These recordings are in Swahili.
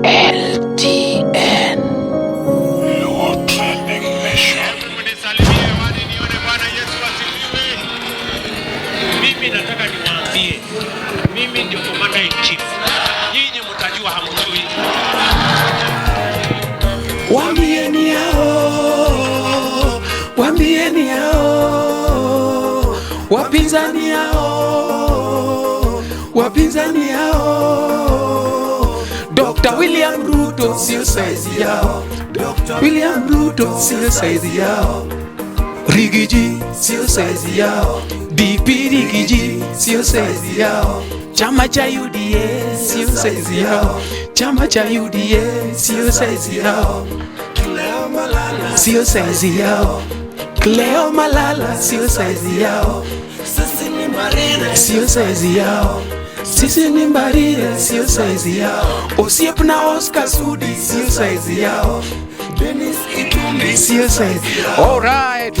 LTN. Your trending mission. Mimi nataka niwaambie, mimi ndio commander in chief. Nyinyi mtajua hamjui. Waambieni hao, waambieni hao, wapinzani hao, wapinzani hao. Dr. William Ruto sio saizi yao, Dr. William Ruto sio saizi yao, Rigiji sio saizi yao, DP Rigiji sio saizi yao, chama cha UDA sio saizi yao, chama cha UDA sio saizi yao, sio saizi yao, Cleo Malala sio saizi yao, sio saizi yao, sisi ni Mbarire sio saizi yao, Osiep na Oscar Sudi sio saizi yao, Dennis Itumbi sio saizi. All right.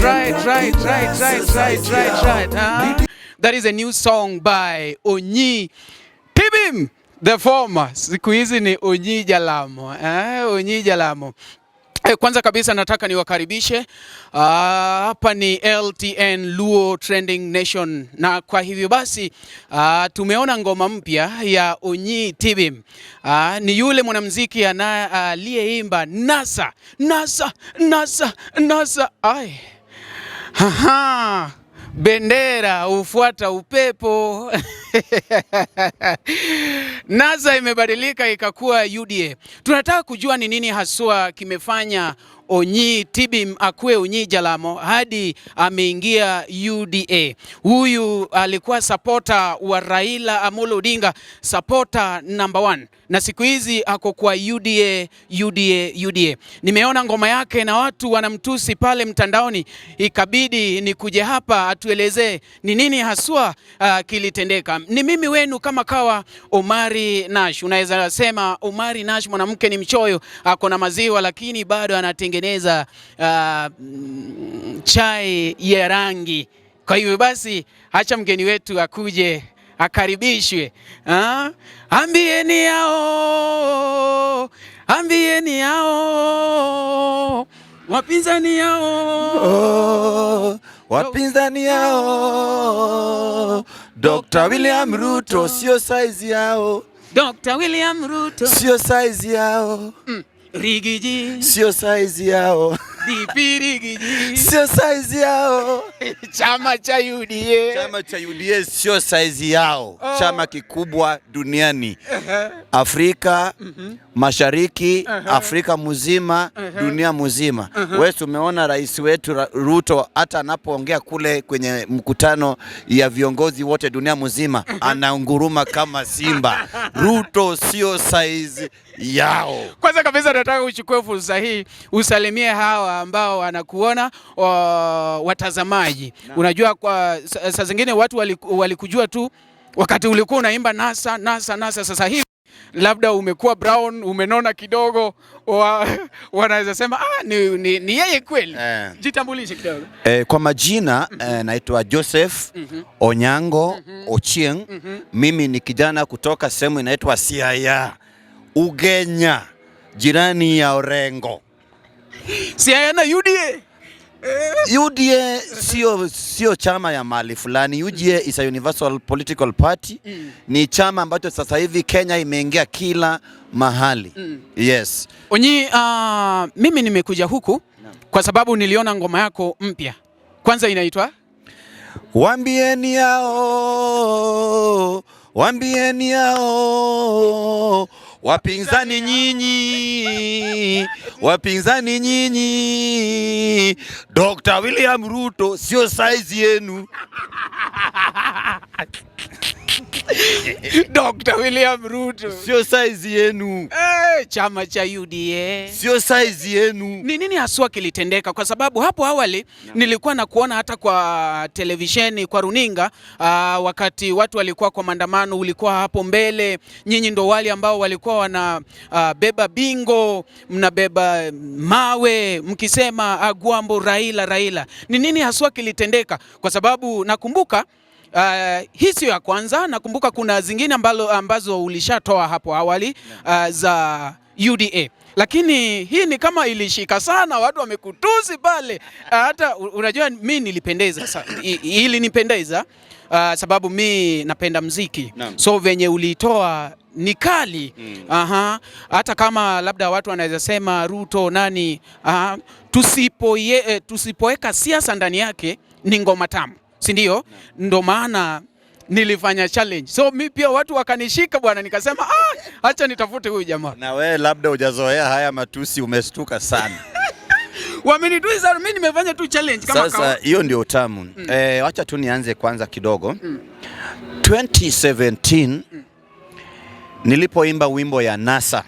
That is a new song by Onyi. Tibim the former. Siku hizi ni Onyi Jalamo. Onyi Jalamo. Kwanza kabisa nataka niwakaribishe. Hapa ni LTN Luo Trending Nation, na kwa hivyo basi tumeona ngoma mpya ya Onyi Tibim. Ni yule mwanamuziki aliyeimba nasa. Ai. Haha. Bendera ufuata upepo. NASA imebadilika ikakuwa UDA. Tunataka kujua ni nini haswa kimefanya Onyi Tibim akue Onyi Jalamo hadi ameingia UDA. Huyu alikuwa supporter wa Raila Amolo Odinga, supporter number 1. Na siku hizi ako kwa UDA. Nimeona ngoma yake na watu wanamtusi pale mtandaoni, ikabidi nikuje hapa atuelezee ni nini haswa kilitendeka. Ni mimi wenu kama kawa Omari Nash. Unaweza sema Omari Nash mwanamke ni mchoyo, ako na maziwa lakini bado anatengeneza chai ya rangi. Kwa hivyo basi acha mgeni wetu akuje akaribishwe. Ambieni hao, ambieni hao, wapinzani hao, wapinzani hao. Dr. William Ruto sio size yao, Dr. William Ruto sio size yao, Rigiji sio size yao, DP Rigiji sio size yao, chama cha UDA, chama cha UDA sio size yao. Chama kikubwa duniani, Afrika Mashariki, Afrika mzima, dunia mzima. Wewe umeona rais wetu Ruto hata anapoongea kule kwenye mkutano ya viongozi wote dunia mzima, anaunguruma kama simba. Ruto sio size yao. Kwanza kabisa nataka uchukue fursa hii usalimie hawa ambao wanakuona watazamaji. Unajua kwa saa zingine watu walikujua tu wakati ulikuwa unaimba nasa. Sasa hivi labda umekuwa brown, umenona kidogo, wanaweza sema ni yeye kweli. Jitambulishe kidogo. Kwa majina naitwa Joseph Onyango Ochieng. Mimi ni kijana kutoka sehemu inaitwa Siaya, Ugenya, jirani ya Orengo. Siaya na UDA. UDA sio chama ya mali fulani. UDA is a universal political party. Ni chama ambacho sasa hivi Kenya imeingia kila mahali. Yes. Onyi, mimi nimekuja huku kwa sababu niliona ngoma yako mpya. Kwanza inaitwa Waambieni hao, waambieni hao, wapinzani nyinyi, wapinzani nyinyi, Dr. William Ruto sio size yenu. Dr. William Ruto sio size yenu. Chama cha UDA sio size yenu. Ni nini haswa kilitendeka? Kwa sababu hapo awali nilikuwa na kuona hata kwa televisheni, kwa runinga, wakati watu walikuwa kwa maandamano, ulikuwa hapo mbele, nyinyi ndo wale ambao walikuwa wana beba bingo, mnabeba mawe, mkisema Agwambo Raila. Ni nini haswa kilitendeka? Kwa sababu nakumbuka hii sio ya kwanza, nakumbuka kuna zingine ambazo ulishatoa hapo awali za UDA. Lakini hii ni kama ilishika sana, watu wamekutusi pale. Hata unajua mimi nilipendeza ili nipendeza sababu mi napenda mziki. So venye ulitoa ni kali. Hata kama labda watu wanaweza sema Ruto nani, tusipoweka siasa ndani yake ni ngoma tamu, si ndio? Ndo maana nilifanya challenge. So mi pia watu wakanishika bwana, nikasema acha nitafute huyu jamaa. Na wewe labda hujazoea haya matusi, umestuka sana. Wamenituisa, mimi nimefanya tu challenge kama sasa hiyo ndio utamu. Wacha tu nianze kwanza kidogo. 2017 nilipoimba wimbo ya NASA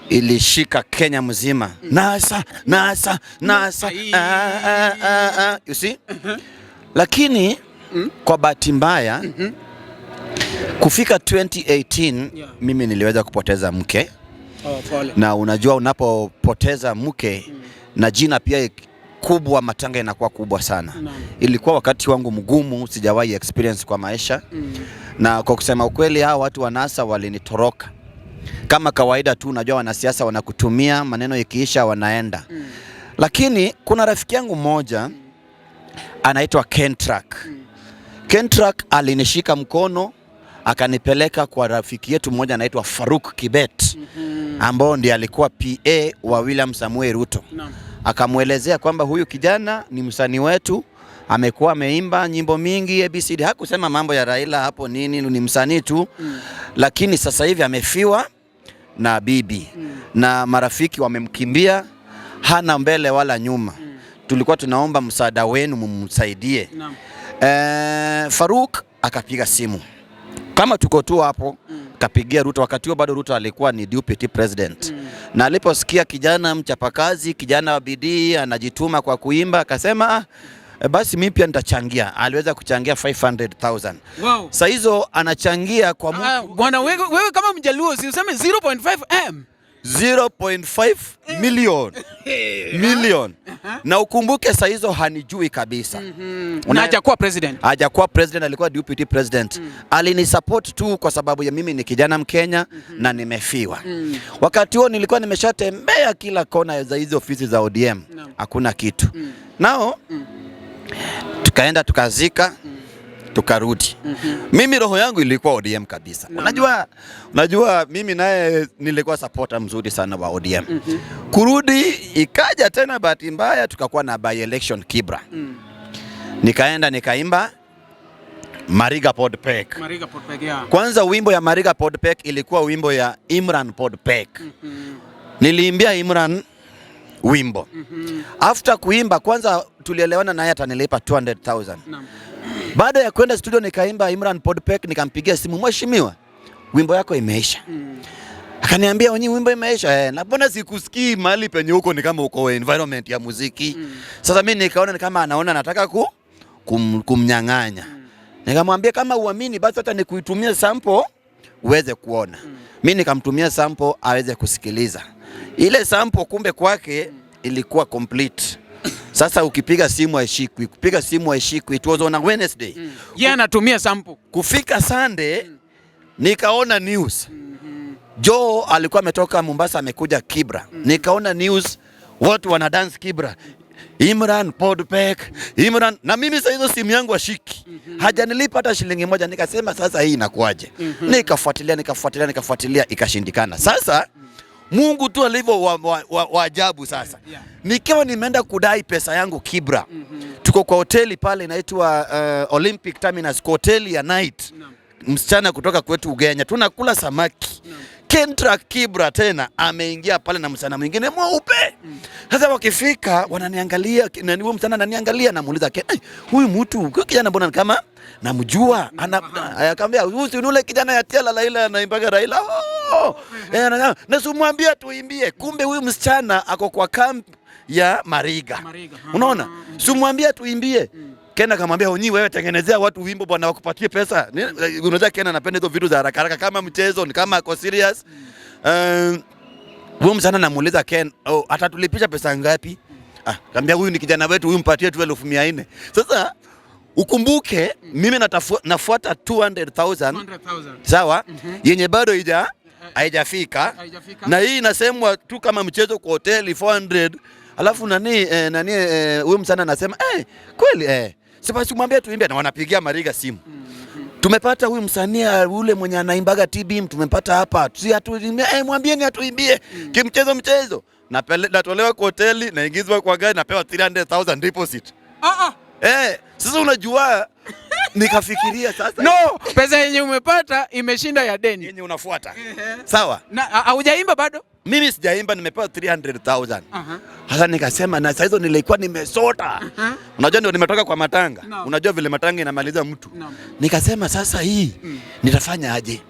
ilishika Kenya mzima. NASA. You see? Lakini kwa bahati mbaya kufika 2018 mimi niliweza kupoteza mke. Na unajua unapopoteza mke na jina pia kubwa, matanga inakuwa kubwa sana. Ilikuwa wakati wangu mgumu, sijawahi experience kwa maisha. Na kwa kusema ukweli, hao watu wa NASA walinitoroka. Kama kawaida tu, unajua wanasiasa wanakutumia, maneno ikiisha wanaenda. Lakini kuna rafiki yangu mmoja anaitwa Kentrak. Kentrak alinishika mkono akanipeleka kwa rafiki yetu mmoja anaitwa Faruk Kibet, ambao ndiye alikuwa PA wa William Samoei Ruto. Akamuelezea kwamba huyu kijana ni msanii wetu, amekuwa ameimba nyimbo mingi ABCD. Hakusema mambo ya Raila hapo nini, ni msanii tu. Lakini sasa hivi amefiwa na bibi na marafiki wamemkimbia, hana mbele wala nyuma. Tulikuwa tunaomba msaada wenu mumsaidie. Faruk akapiga simu kama tuko tu hapo, kapigia Ruto. Wakati huo bado Ruto alikuwa ni deputy president. Na aliposikia kijana mchapakazi, kijana wa bidii, anajituma kwa kuimba, akasema basi mimi pia nitachangia. Aliweza kuchangia 500,000. Wow. Sasa hizo anachangia kwa bwana, wewe kama Mjaluo si useme 0.5 0.5 million. Na ukumbuke sasa hizo hanijui kabisa. Na hajakuwa president. Hajakuwa president, alikuwa deputy president. Alinisupport tu kwa sababu ya mimi ni kijana Mkenya na nimefiwa. Wakati huo nilikuwa nimeshatembea kila kona za hizo ofisi za ODM. Hakuna kitu. Nao tukaenda tukazika, tukarudi. Mimi roho yangu ilikuwa ODM kabisa. Unajua mimi naye nilikuwa supporter mzuri sana wa ODM. Kurudi ikaja tena bahati mbaya tukakuwa na by election Kibra. Nikaenda nikaimba Mariga Podpek. Kwanza wimbo ya Mariga Podpek ilikuwa wimbo ya Imran Podpek. Niliimbia Imran wimbo. After kuimba kwanza tulielewana naye atanilipa 200,000. Baada ya kwenda studio nikaimba Imran Podpek, nikampigia simu, mheshimiwa, wimbo yako imeisha. Akaniambia, Onyi, wimbo imeisha. Na mbona sikusikii mahali penye huko, ni kama uko environment ya muziki. Sasa mimi nikaona ni kama anaona nataka kumnyang'anya. Nikamwambia kama uamini basi hata nikuitumia sample uweze kuona. Mimi nikamtumia sample aweze kusikiliza. Ile sample kumbe kwake ilikuwa complete. Sasa ukipiga simu haishikwi, kupiga simu haishikwi. It was on a Wednesday. Yeye anatumia sample. Kufika Sunday nikaona news. Joe alikuwa ametoka Mombasa amekuja Kibra. Nikaona news watu wana dance Kibra. Imran Podpek, Imran, na mimi sasa hizo simu yangu ashiki. Hajanilipa hata shilingi moja. Nikasema sasa hii inakuaje? Nikafuatilia ikashindikana. Sasa Mungu tu alivyo wa ajabu sasa. Nikiwa nimeenda kudai pesa yangu Kibra. Tuko kwa hoteli pale inaitwa Olympic Terminus, hoteli ya night. Msichana kutoka kwetu Ugenya, tunakula samaki. Kentrak Kibra tena ameingia pale na msichana mwingine mweupe. Sasa wakifika wananiangalia, na huyo msichana ananiangalia, namuuliza huyu mtu kijana mbona kama namjua? Akamwambia huyu si yule kijana ya Tiala Laila anaimbaga Raila. Na simwambia tuimbie. Kumbe huyu msichana ako kwa camp ya Mariga. Unaona? Simwambia tuimbie. Kena kamwambia, Onyi, wewe tengenezea watu wimbo bwana wakupatie pesa. Unajua Kena anapenda hizo vitu za haraka haraka kama mchezo, ni kama ako serious. Huyu msichana namuuliza Ken, atatulipisha pesa ngapi? Kaambia huyu ni kijana wetu, huyu mpatie tu 1400. Sasa Ukumbuke mimi nafuata 200,000 sawa, yenye bado haijafika, na hii inasemwa tu kama mchezo kwa hoteli 400. Alafu nani huyu msana anasema kweli sipasi kumwambia tuimbe, na wanapigia Mariga simu. Tumepata huyu msanii ule mwenye anaimbaga TBM, tumepata hapa, mwambieni atuimbie kimchezo. Natolewa kwa hoteli, naingizwa kwa gari, napewa 300,000 deposit. Sasa unajua nikafikiria sasa. No, pesa yenye umepata imeshinda ya deni yenye unafuata. Sawa? Na haujaimba bado? Mimi sijaimba, nimepewa 300,000. Sasa nikasema, na sasa hizo nilikuwa nimesota. Unajua ndio nimetoka kwa matanga. Unajua vile matanga inamaliza mtu. Nikasema sasa hii nitafanya aje?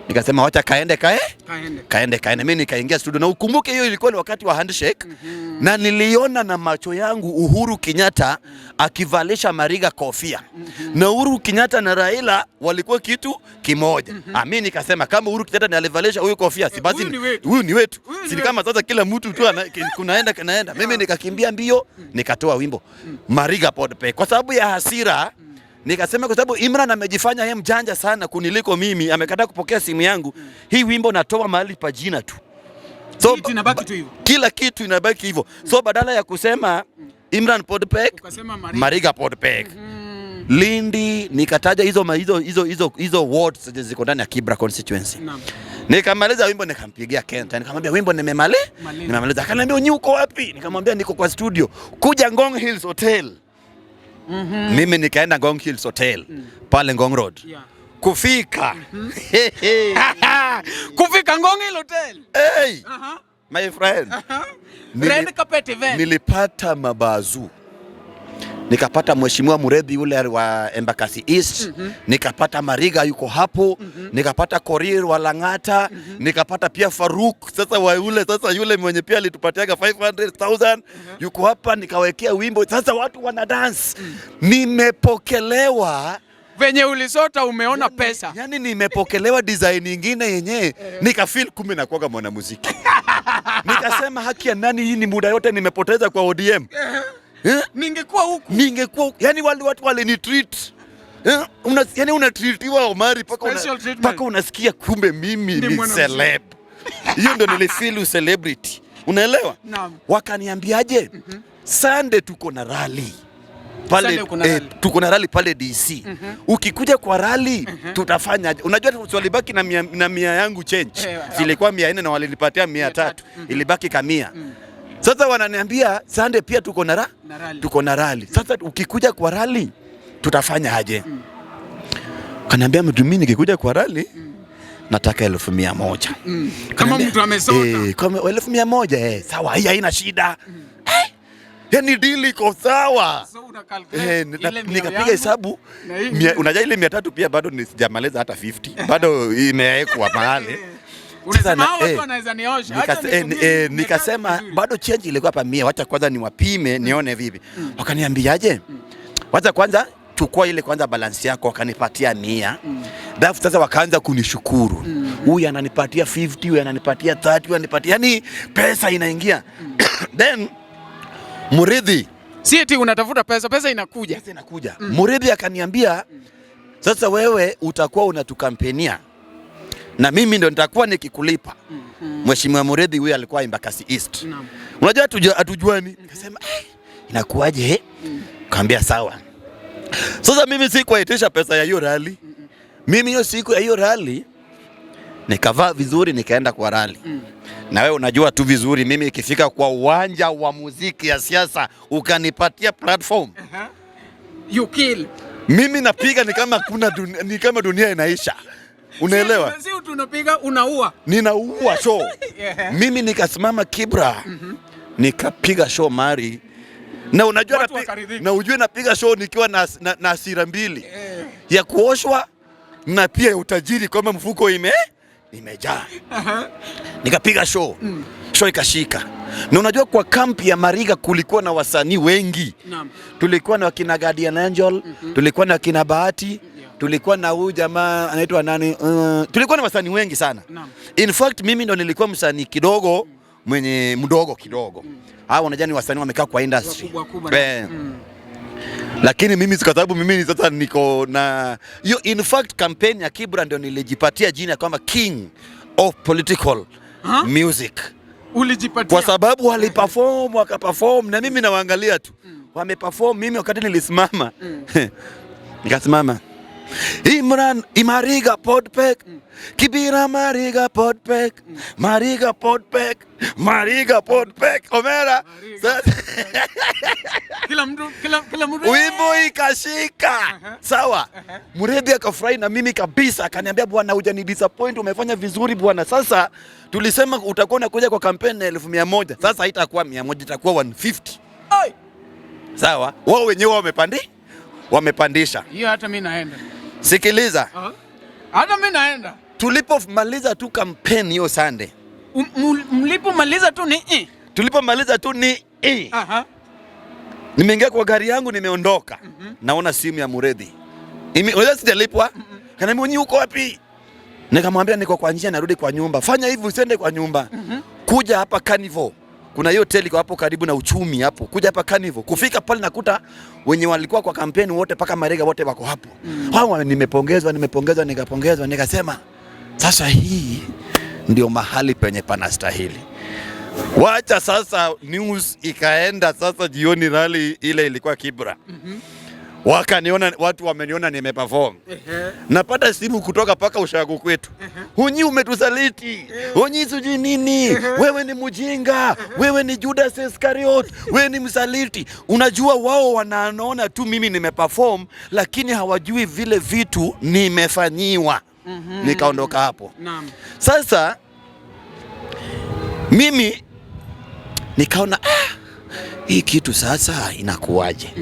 Nikasema wacha kaende. Mimi nikaingia studio, na ukumbuke hiyo ilikuwa ni wakati wa handshake. Na niliona na macho yangu Uhuru Kenyatta akivalisha Mariga kofia. Na Uhuru Kenyatta na Raila walikuwa kitu kimoja. Mimi nikasema kama Uhuru Kenyatta alivalisha huyu kofia, si basi huyu ni wetu. Si kama sasa kila mtu tu kunaenda. Mimi nikakimbia mbio, nikatoa wimbo Mariga Podpe kwa sababu ya hasira. Nikasema kwa sababu Imran amejifanya yeye mjanja sana kuniliko mimi, amekataa kupokea simu yangu. Hii wimbo natoa mahali pa jina tu. So kila kitu inabaki hivyo. So badala ya kusema Imran Podpek, ukasema Mariga Podpek. Lindi nikataja hizo words ziko ndani ya Kibra constituency. Nikamaliza wimbo, nikampigia Kenta, nikamwambia wimbo nimemaliza. Akaniambia Onyi uko wapi? Nikamwambia niko kwa studio. Kuja Ngong Hills Hotel. Mimi nikaenda Ngong Hills Hotel pale Ngong Road. Kufika Ngong Hills Hotel. My friend. Nilipata mabazu. Nikapata Mheshimiwa Muredhi yule wa Embakasi East, nikapata Mariga yuko hapo, nikapata Korir wa Lang'ata, nikapata pia Faruk sasa yule mwenye pia alitupatiaga 500,000 yuko hapa, nikawekea wimbo. Sasa watu wana dance. Nimepokelewa venye ulisota, umeona pesa. Yani nimepokelewa design nyingine yenye nikafeel kumbe na kuaga mwanamuziki. Nikasema haki ya nani, hii ni muda yote nimepoteza kwa ODM. Ningekuwa huku. Yani watu walinitreat. Yani unatreatiwa Omari paka unasikia kumbe mimi ni celeb. Hiyo ndio nilifeel celebrity. Unaelewa? Wakaniambiaje? Sunday tuko na rally. Tuko na rally pale DC. Ukikuja kwa rally tutafanya. Unajua walibaki na 100 yangu change. Zilikuwa 400 na walinipatia 300. Ilibaki kama 100. Sasa wananiambia Sunday pia tuko na rally. Sasa ukikuja kwa rally tutafanya aje? Kaniambia mimi nikikuja kwa rally nataka 1,100. Kama mtu amesota. Kama 1,100 sawa, hii haina shida. Yani deal iko sawa. So nikapiga hesabu. Unajua ile 300 pia bado nisijamaliza hata 50. Bado imewekwa mahali. Nikasema bado change ilikuwa hapa 100, wacha kwanza niwapime nione vipi. Wakaniambiaje? Wacha kwanza chukua ile kwanza balance yako, wakanipatia 100. Alafu sasa wakaanza kunishukuru. Huyu ananipatia 50, huyu ananipatia 30, huyu ananipatia, yani pesa inaingia. Then Muridhi, si eti unatafuta pesa inakuja. Muridhi akaniambia sasa wewe utakuwa unatukampenia na mimi ndo nitakuwa nikikulipa. Mheshimiwa Muridhi huyu alikuwa Embakasi East. Unajua hatujuani. Nikasema inakuaje? Kaambia sawa. Sasa mimi sikuitisha pesa ya hiyo rally. Mimi hiyo siku ya hiyo rally nikavaa vizuri nikaenda kwa rally. Na wewe unajua tu vizuri mimi ikifika kwa uwanja wa muziki ya siasa ukanipatia platform. You kill. Mimi napiga ni kama dunia inaisha. Unaelewa? Si tunapiga unaua. Ninaua show. Mimi nikasimama Kibra. Nikapiga show Mari. Na unajua ujue napiga show nikiwa na hasira mbili. Ya kuoshwa na pia ya utajiri kama mfuko imejaa. Nikapiga show. Show ikashika. Na unajua kwa kampi ya Mariga kulikuwa na wasanii wengi. Tulikuwa na wakina Guardian Angel, tulikuwa na wakina Bahati, tulikuwa na huyu jamaa anaitwa nani? Tulikuwa na wasanii wengi sana. In fact mimi ndo nilikuwa msanii kidogo mwenye mdogo kidogo. Hao unajua ni wasanii wamekaa kwa industry. Lakini mimi kwa sababu mimi sasa niko na in fact campaign ya Kibra ndio nilijipatia jina kama King of Political Music. Ulijipatia kwa sababu waliperform wakaperform na mimi nawaangalia tu. Wameperform, mimi wakati nilisimama nikasimama. Imran Imariga Podpek Kibira Mariga Podpek Mariga Podpek Mariga Podpek Omera. Kila mtu wimbo ikashika. Sawa. Muredhi akafurahi na mimi kabisa, akaniambia bwana hujani disappoint, umefanya vizuri bwana. Sasa tulisema utakuwa unakuja kwa kampeni 100,000. Sasa haitakuwa 100, itakuwa 150. Sawa. Wao wenyewe wamepandisha. Hiyo hata mimi naenda. Sikiliza. Hata mimi naenda. Tulipomaliza tu kampeni hiyo Sunday. Mlipomaliza tu ni Tulipomaliza tu ni nimeingia kwa gari yangu nimeondoka. Naona simu ya Muredhi. Unajua sijalipwa. Kaniambia Onyi uko wapi? Nikamwambia niko kwa njia narudi kwa nyumba. Fanya hivi usiende kwa nyumba. Kuja hapa Carnival. Kuna hiyo hoteli hapo karibu na Uchumi hapo. Kuja hapa Carnival. Kufika pale nakuta wenye walikuwa kwa kampeni wote paka Mariga wote wako hapo. Wao nimepongezwa nikapongezwa nikasema sasa hii ndio mahali penye panastahili. Wacha sasa news ikaenda sasa jioni rally ile ilikuwa Kibra. Wakaniona watu wameniona nimeperform. Napata simu kutoka paka ushago kwetu. Onyi umetusaliti. Onyi sijui nini. Wewe ni mjinga. Wewe ni Judas Iscariot. Wewe ni msaliti. Unajua wao wanaona tu mimi nimeperform lakini hawajui vile vitu nimefanyiwa. Nikaondoka hapo. Naam. Sasa mimi nikaona hii kitu sasa inakuwaje?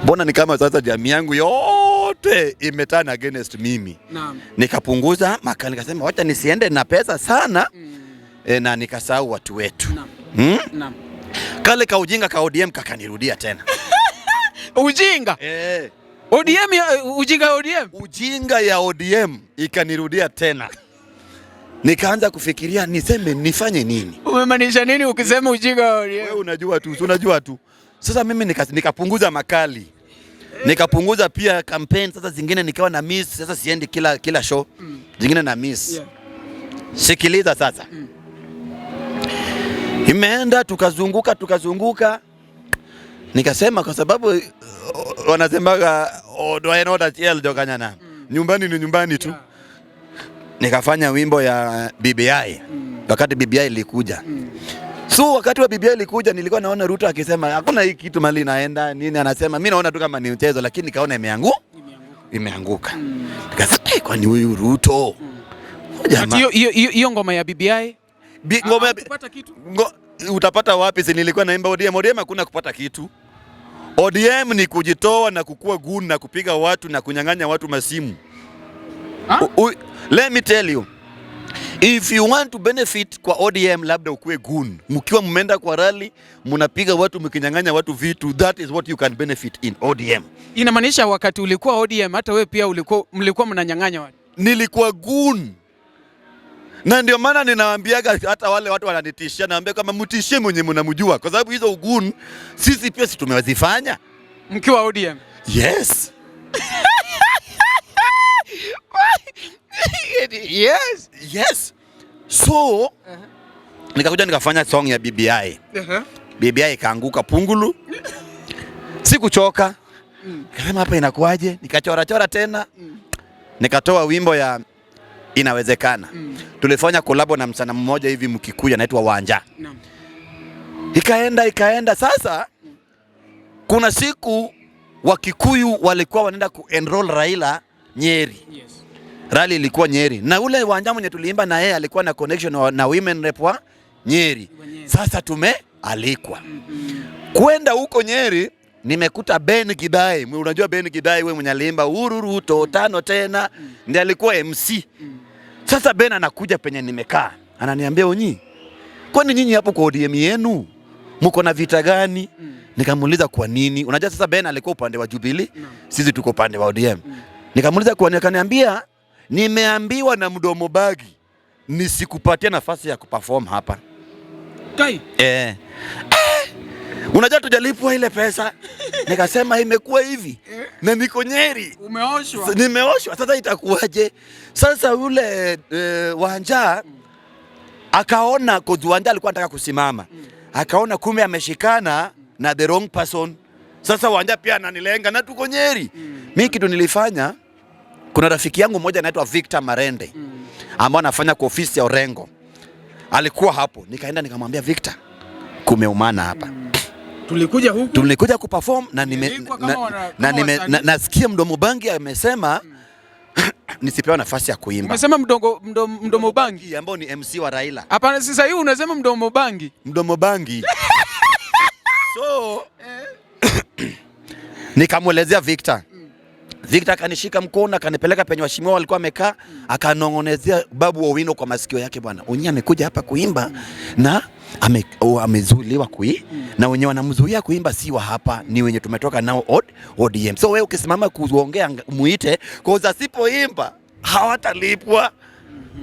Mbona ni kama sasa jamii yangu yote imetana against mimi. Naam. Nikapunguza makali nikasema wacha nisiende na pesa sana. Na nikasahau watu wetu. Naam. Naam. Kale ka ujinga ka ODM kakanirudia tena. Ujinga? ODM ujinga ODM? Ujinga ya ODM ikanirudia tena. Nikaanza kufikiria niseme nifanye nini. Umemaanisha nini ukisema ujinga wa ODM? Wewe unajua tu. Sasa mimi nikapunguza makali. Nikapunguza pia campaign sasa zingine nikawa na miss, sasa siendi kila show. Zingine na miss. Sikiliza sasa. Imeenda tukazunguka. Nikasema kwa sababu wanasemaga odoenota chiel jokanyana. Nyumbani ni nyumbani tu. Nikafanya wimbo ya BBI. Wakati BBI ilikuja. So wakati wa BBI ilikuja nilikuwa naona Ruto akisema hakuna hii kitu mali inaenda nini, anasema mimi naona tu kama ni mchezo lakini nikaona imeanguka. Nikasema kwani huyu Ruto? Hiyo ngoma ya BBI ngoma kupata kitu utapata wapi? Si nilikuwa naimba ODM hakuna kupata kitu. ODM ni kujitoa na kukua gun na kupiga watu na kunyang'anya watu masimu. Let me tell you, if you want to benefit kwa ODM labda ukue gun. Mkiwa mmeenda kwa rally, mnapiga watu mkinyang'anya watu vitu, that is what you can benefit in ODM. Inamaanisha wakati ulikuwa ODM hata wewe pia mlikuwa mnanyang'anya watu. Nilikuwa gun. Na ndio maana ninawaambiaga hata wale watu wananitishia, naambia kama mtishie mwenye mnamjua kwa sababu hizo ugun sisi pia tumewazifanya mkiwa ODM. Yes. Yes. So nikakuja nikafanya song ya BBI. BBI ikaanguka pungulu. Sikuchoka. Nikasema hapa inakuaje? Nikachora tena. Nikatoa wimbo ya Inawezekana. Tulifanya collab na msana mmoja hivi Mkikuyu anaitwa Wanja. Ikaenda sasa kuna siku Wakikuyu walikuwa wanaenda ku-enroll Raila Nyeri. Rally ilikuwa Nyeri. Na ule Wanja mwenye tuliimba na yeye alikuwa na connection na women rep wa Nyeri. Sasa tumealikwa. Kwenda huko Nyeri nimekuta Ben Gidai. Unajua Ben Gidai wewe mwenye aliimba Ruto tano tena ndiye alikuwa MC. Sasa Ben anakuja penye nimekaa. Ananiambia Onyi, kwani nyinyi hapo kwa ODM yenu mko na vita gani? Nikamuuliza kwa nini? Unajua sasa Ben alikuwa upande wa Jubilee, sisi tuko upande wa ODM. Nikamuuliza kwa nini, akaniambia nimeambiwa na mdomo bagi nisikupatie nafasi ya kuperform hapa. Kai. Unajua tujalipwa ile pesa. Nikasema imekuwa hivi. Na niko Nyeri. Umeoshwa. Nimeoshwa. Sasa itakuwaje? Sasa yule Wanja akaona Wanja alikuwa anataka kusimama. Akaona kumbe ameshikana na the wrong person. Sasa Wanja pia ananilenga na tuko Nyeri. Mimi kitu nilifanya, kuna rafiki yangu mmoja anaitwa Victor Marende ambaye anafanya kwa ofisi ya Orengo. Alikuwa hapo. Nikaenda nikamwambia Victor, kumeumana hapa. Tulikuja kuperform na nasikia Mdomo Bangi amesema nisipewa nafasi ya kuimba. Umesema Mdomo Bangi ambao ni MC wa Raila. Hapana, sasa hivi unasema Mdomo Bangi. Mdomo Bangi. So nikamwelezea Victor. Victor akanishika mkono akanipeleka penye waheshimiwa walikuwa wamekaa, akanongonezea Babu Owino kwa masikio yake, bwana, Onyi amekuja hapa kuimba na amezuiliwa na wenye wanamzuia kuimba si wa hapa, ni wenye tumetoka nao ODM. So wewe ukisimama kuongea muite, kwa sababu asipoimba hawatalipwa,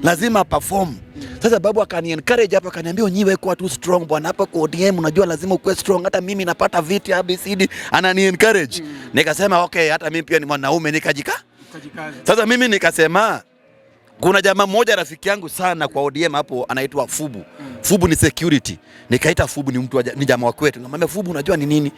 lazima perform. Sasa Babu akani encourage hapa, akaniambia Onyi wewe kuwa too strong bwana, hapa kwa ODM unajua lazima ukuwe strong, hata mimi napata viti ABCD, anani encourage. Nikasema okay, hata mimi pia ni mwanaume nikajikaza. Sasa mimi nikasema kuna jamaa mmoja rafiki yangu sana kwa ODM hapo anaitwa Fubu. Fubu ni security. Nikaita Fubu, ni mtu ni jamaa wa kwetu. Nikamwambia Fubu, unajua ni nini?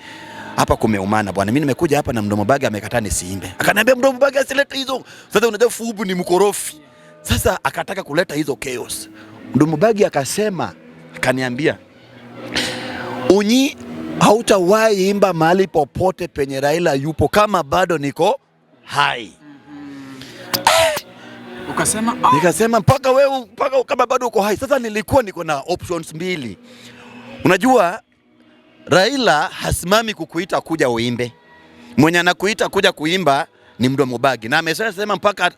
Hapa kumeumana bwana. Mimi nimekuja hapa na Mdomo Bangi amekataa nisiimbe. Akaniambia Mdomo Bangi asilete hizo. Sasa unajua Fubu ni mkorofi. Sasa akataka kuleta hizo chaos. Mdomo Bangi akasema, akaniambia Onyi hautawahi imba mahali popote penye Raila yupo kama bado niko hai. Ukasema nikasema mpaka kama bado uko hai. Sasa nilikuwa niko na options mbili. Unajua Raila hasimami kukuita kuja uimbe. Mwenye anakuita kuja kuimba ni Mdomo Bangi. Na amesema mpaka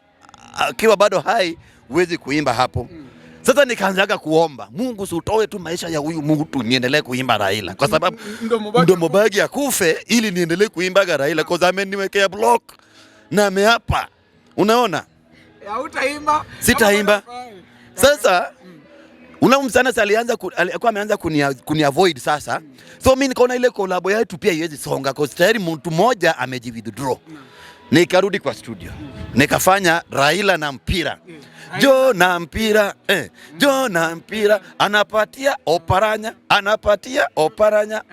akiwa bado hai huwezi kuimba hapo. Sasa nikaanza kuomba, Mungu utoe tu maisha ya huyu Mungu tu niendelee kuimba Raila. Kwa sababu Mdomo Bangi akufe ili niendelee kuimba Raila, kwa sababu ameniwekea block na ameapa. Unaona? Hautaimba. Sitaimba. Sasa unamsana alikuwa ameanza kuni-avoid sasa. So mimi nikaona ile collab yetu pia iwezi songa kwa tayari mtu mmoja ameji-withdraw. Nikarudi kwa studio. Nikafanya Raila na mpira. Jo na mpira, Jo na mpira, anapatia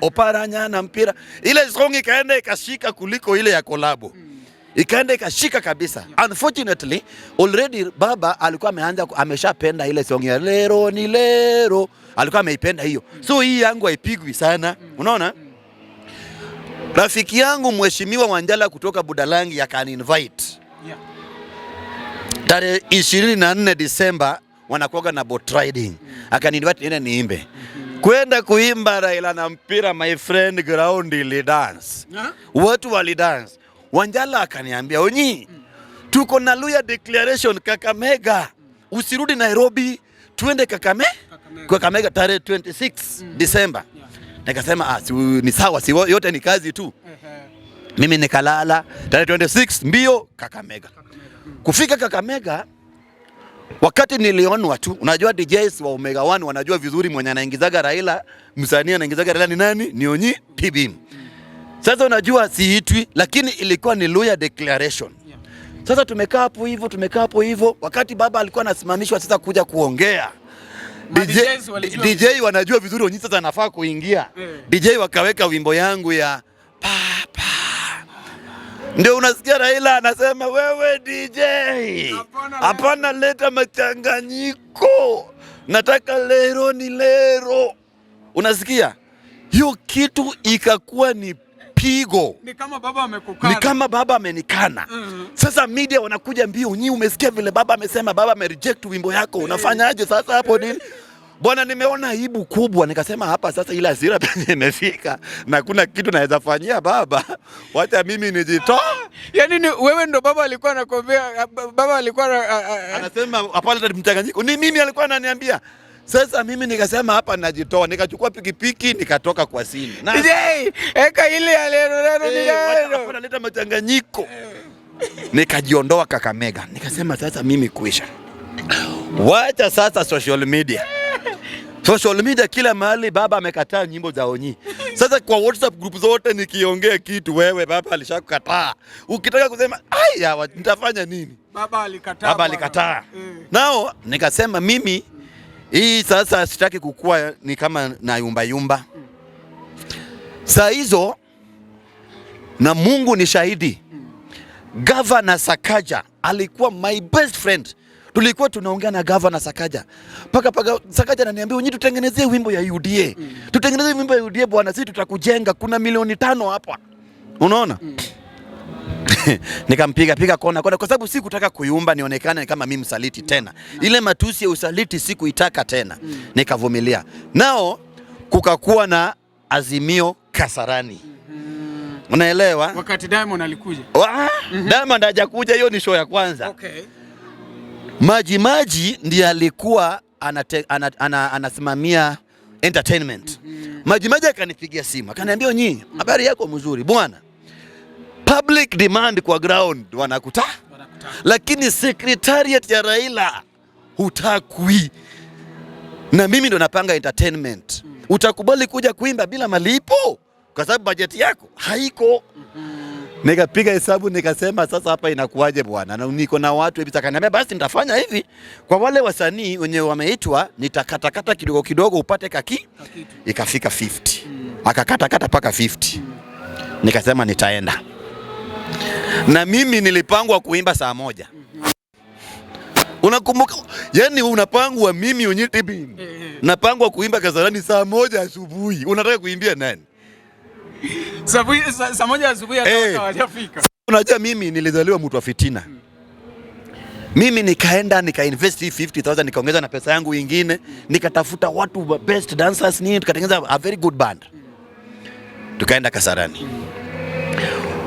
Oparanya na mpira. Ile song ikaenda ikashika kuliko ile ya collab. Ikaenda ikashika kabisa. Unfortunately, already baba alikuwa ameshapenda ile song ya lero ni lero. Alikuwa ameipenda hiyo. So hii yangu haipigwi sana. Unaona? Rafiki yangu Mheshimiwa Wanjala kutoka Budalangi akani-invite. Tarehe 24 Disemba wanakuaga na boat riding. Akani-invite niende niimbe. Kwenda kuimba Raila na mpira, my friend, ground ili dance. Watu wali dance. Wanjala akaniambia, Onyi, tuko na Luya declaration Kakamega. Usirudi Nairobi, tuende Kakamega tarehe 26 Disemba. Nikasema ni sawa, si yote ni kazi tu. Mimi nikalala tarehe 26 mbio Kakamega. Kufika Kakamega, wakati nilionwa tu, unajua DJs wa Omega 1 wanajua vizuri mwenye anaingizaga Raila, msanii anaingizaga Raila ni nani? Ni Onyi TBM. Sasa unajua siitwi, lakini ilikuwa ni Luya declaration. Sasa tumekaa hapo hivyo, wakati baba alikuwa anasimamishwa sasa kuja kuongea. DJ wanajua vizuri Onyi sasa anafaa kuingia. DJ wakaweka wimbo yangu ya Papa. Ndio unasikia Raila anasema, wewe DJ, hapana leta machanganyiko, nataka lero ni lero. Unasikia? Hiyo kitu ikakuwa ni pigo. Ni kama baba amekukana. Ni kama baba amenikana. Sasa media wanakuja mbio, Onyi umesikia vile baba amesema, baba amereject wimbo yako, unafanyaje sasa hapo nini? Bwana, nimeona aibu kubwa, nikasema hapa sasa ile hasira penye imefika na kuna kitu naweza fanyia baba. Wacha mimi nijitoa. Yaani wewe ndo baba alikuwa anakwambia, baba alikuwa anasema hapana mchanganyiko. Ni mimi alikuwa ananiambia. Sasa mimi nikasema hapa najitoa, nikachukua pikipiki nikatoka kwa sini. DJ, eka ile ya lero ni lero. Hapana leta mchanganyiko. Nikajiondoa Kakamega. Nikasema sasa mimi kuisha. Wacha sasa social media. Social media kila mahali baba amekataa nyimbo za Onyi. Sasa kwa WhatsApp group zote nikiongea kitu wewe baba alishakukataa. Ukitaka kusema aya nitafanya nini? Baba alikataa. Baba alikataa. Nao nikasema mimi hii sasa sitaki kukua ni kama na yumba yumba. Saa hizo na Mungu ni shahidi. Governor Sakaja alikuwa my best friend. Tulikuwa tunaongea na Governor Sakaja. Paka Sakaja ananiambia Onyi tutengenezee wimbo ya UDA. Tutengenezee wimbo ya UDA bwana, sisi tutakujenga. Kuna milioni 5 hapa. Unaona? Nikampiga kona kwa sababu sikutaka kuiumba nionekane kama mimi msaliti tena. Ile matusi ya usaliti sikuitaka tena. Nikavumilia. Nao kukakuwa na Azimio Kasarani. Unaelewa? Wakati Diamond alikuja. Diamond hajakuja, hiyo ni show ya kwanza. Okay. Maji ndiye alikuwa anasimamia entertainment. Maji akanipigia simu, akaniambia Onyi, habari yako mzuri bwana. Public demand kwa ground wanakuta. Lakini secretariat ya Raila hutakui. Na mimi ndo napanga entertainment. Utakubali kuja kuimba bila malipo? Kwa sababu budget yako haiko. Nikapiga hesabu nikasema sasa hapa inakuaje bwana? Na niko na watu hivi, akaniambia basi nitafanya hivi. Kwa wale wasanii wenye wameitwa nitakatakata kidogo kidogo upate kakitu. Ikafika 50. Akakata paka 50. Nikasema nitaenda. Na mimi nilipangwa kuimba saa 1. Unakumbuka? Yani unapangwa mimi Onyi TV. Napangwa kuimba Kasarani saa 1 asubuhi. Unataka kuimbia nani? Saa 1 asubuhi hawajafika. Unajua mimi nilizaliwa mtu wa fitina. Mimi nikaenda nikainvest 50,000 nikaongeza na pesa yangu nyingine, nikatafuta watu best dancers nini, tukatengeneza a very good band. Tukaenda Kasarani.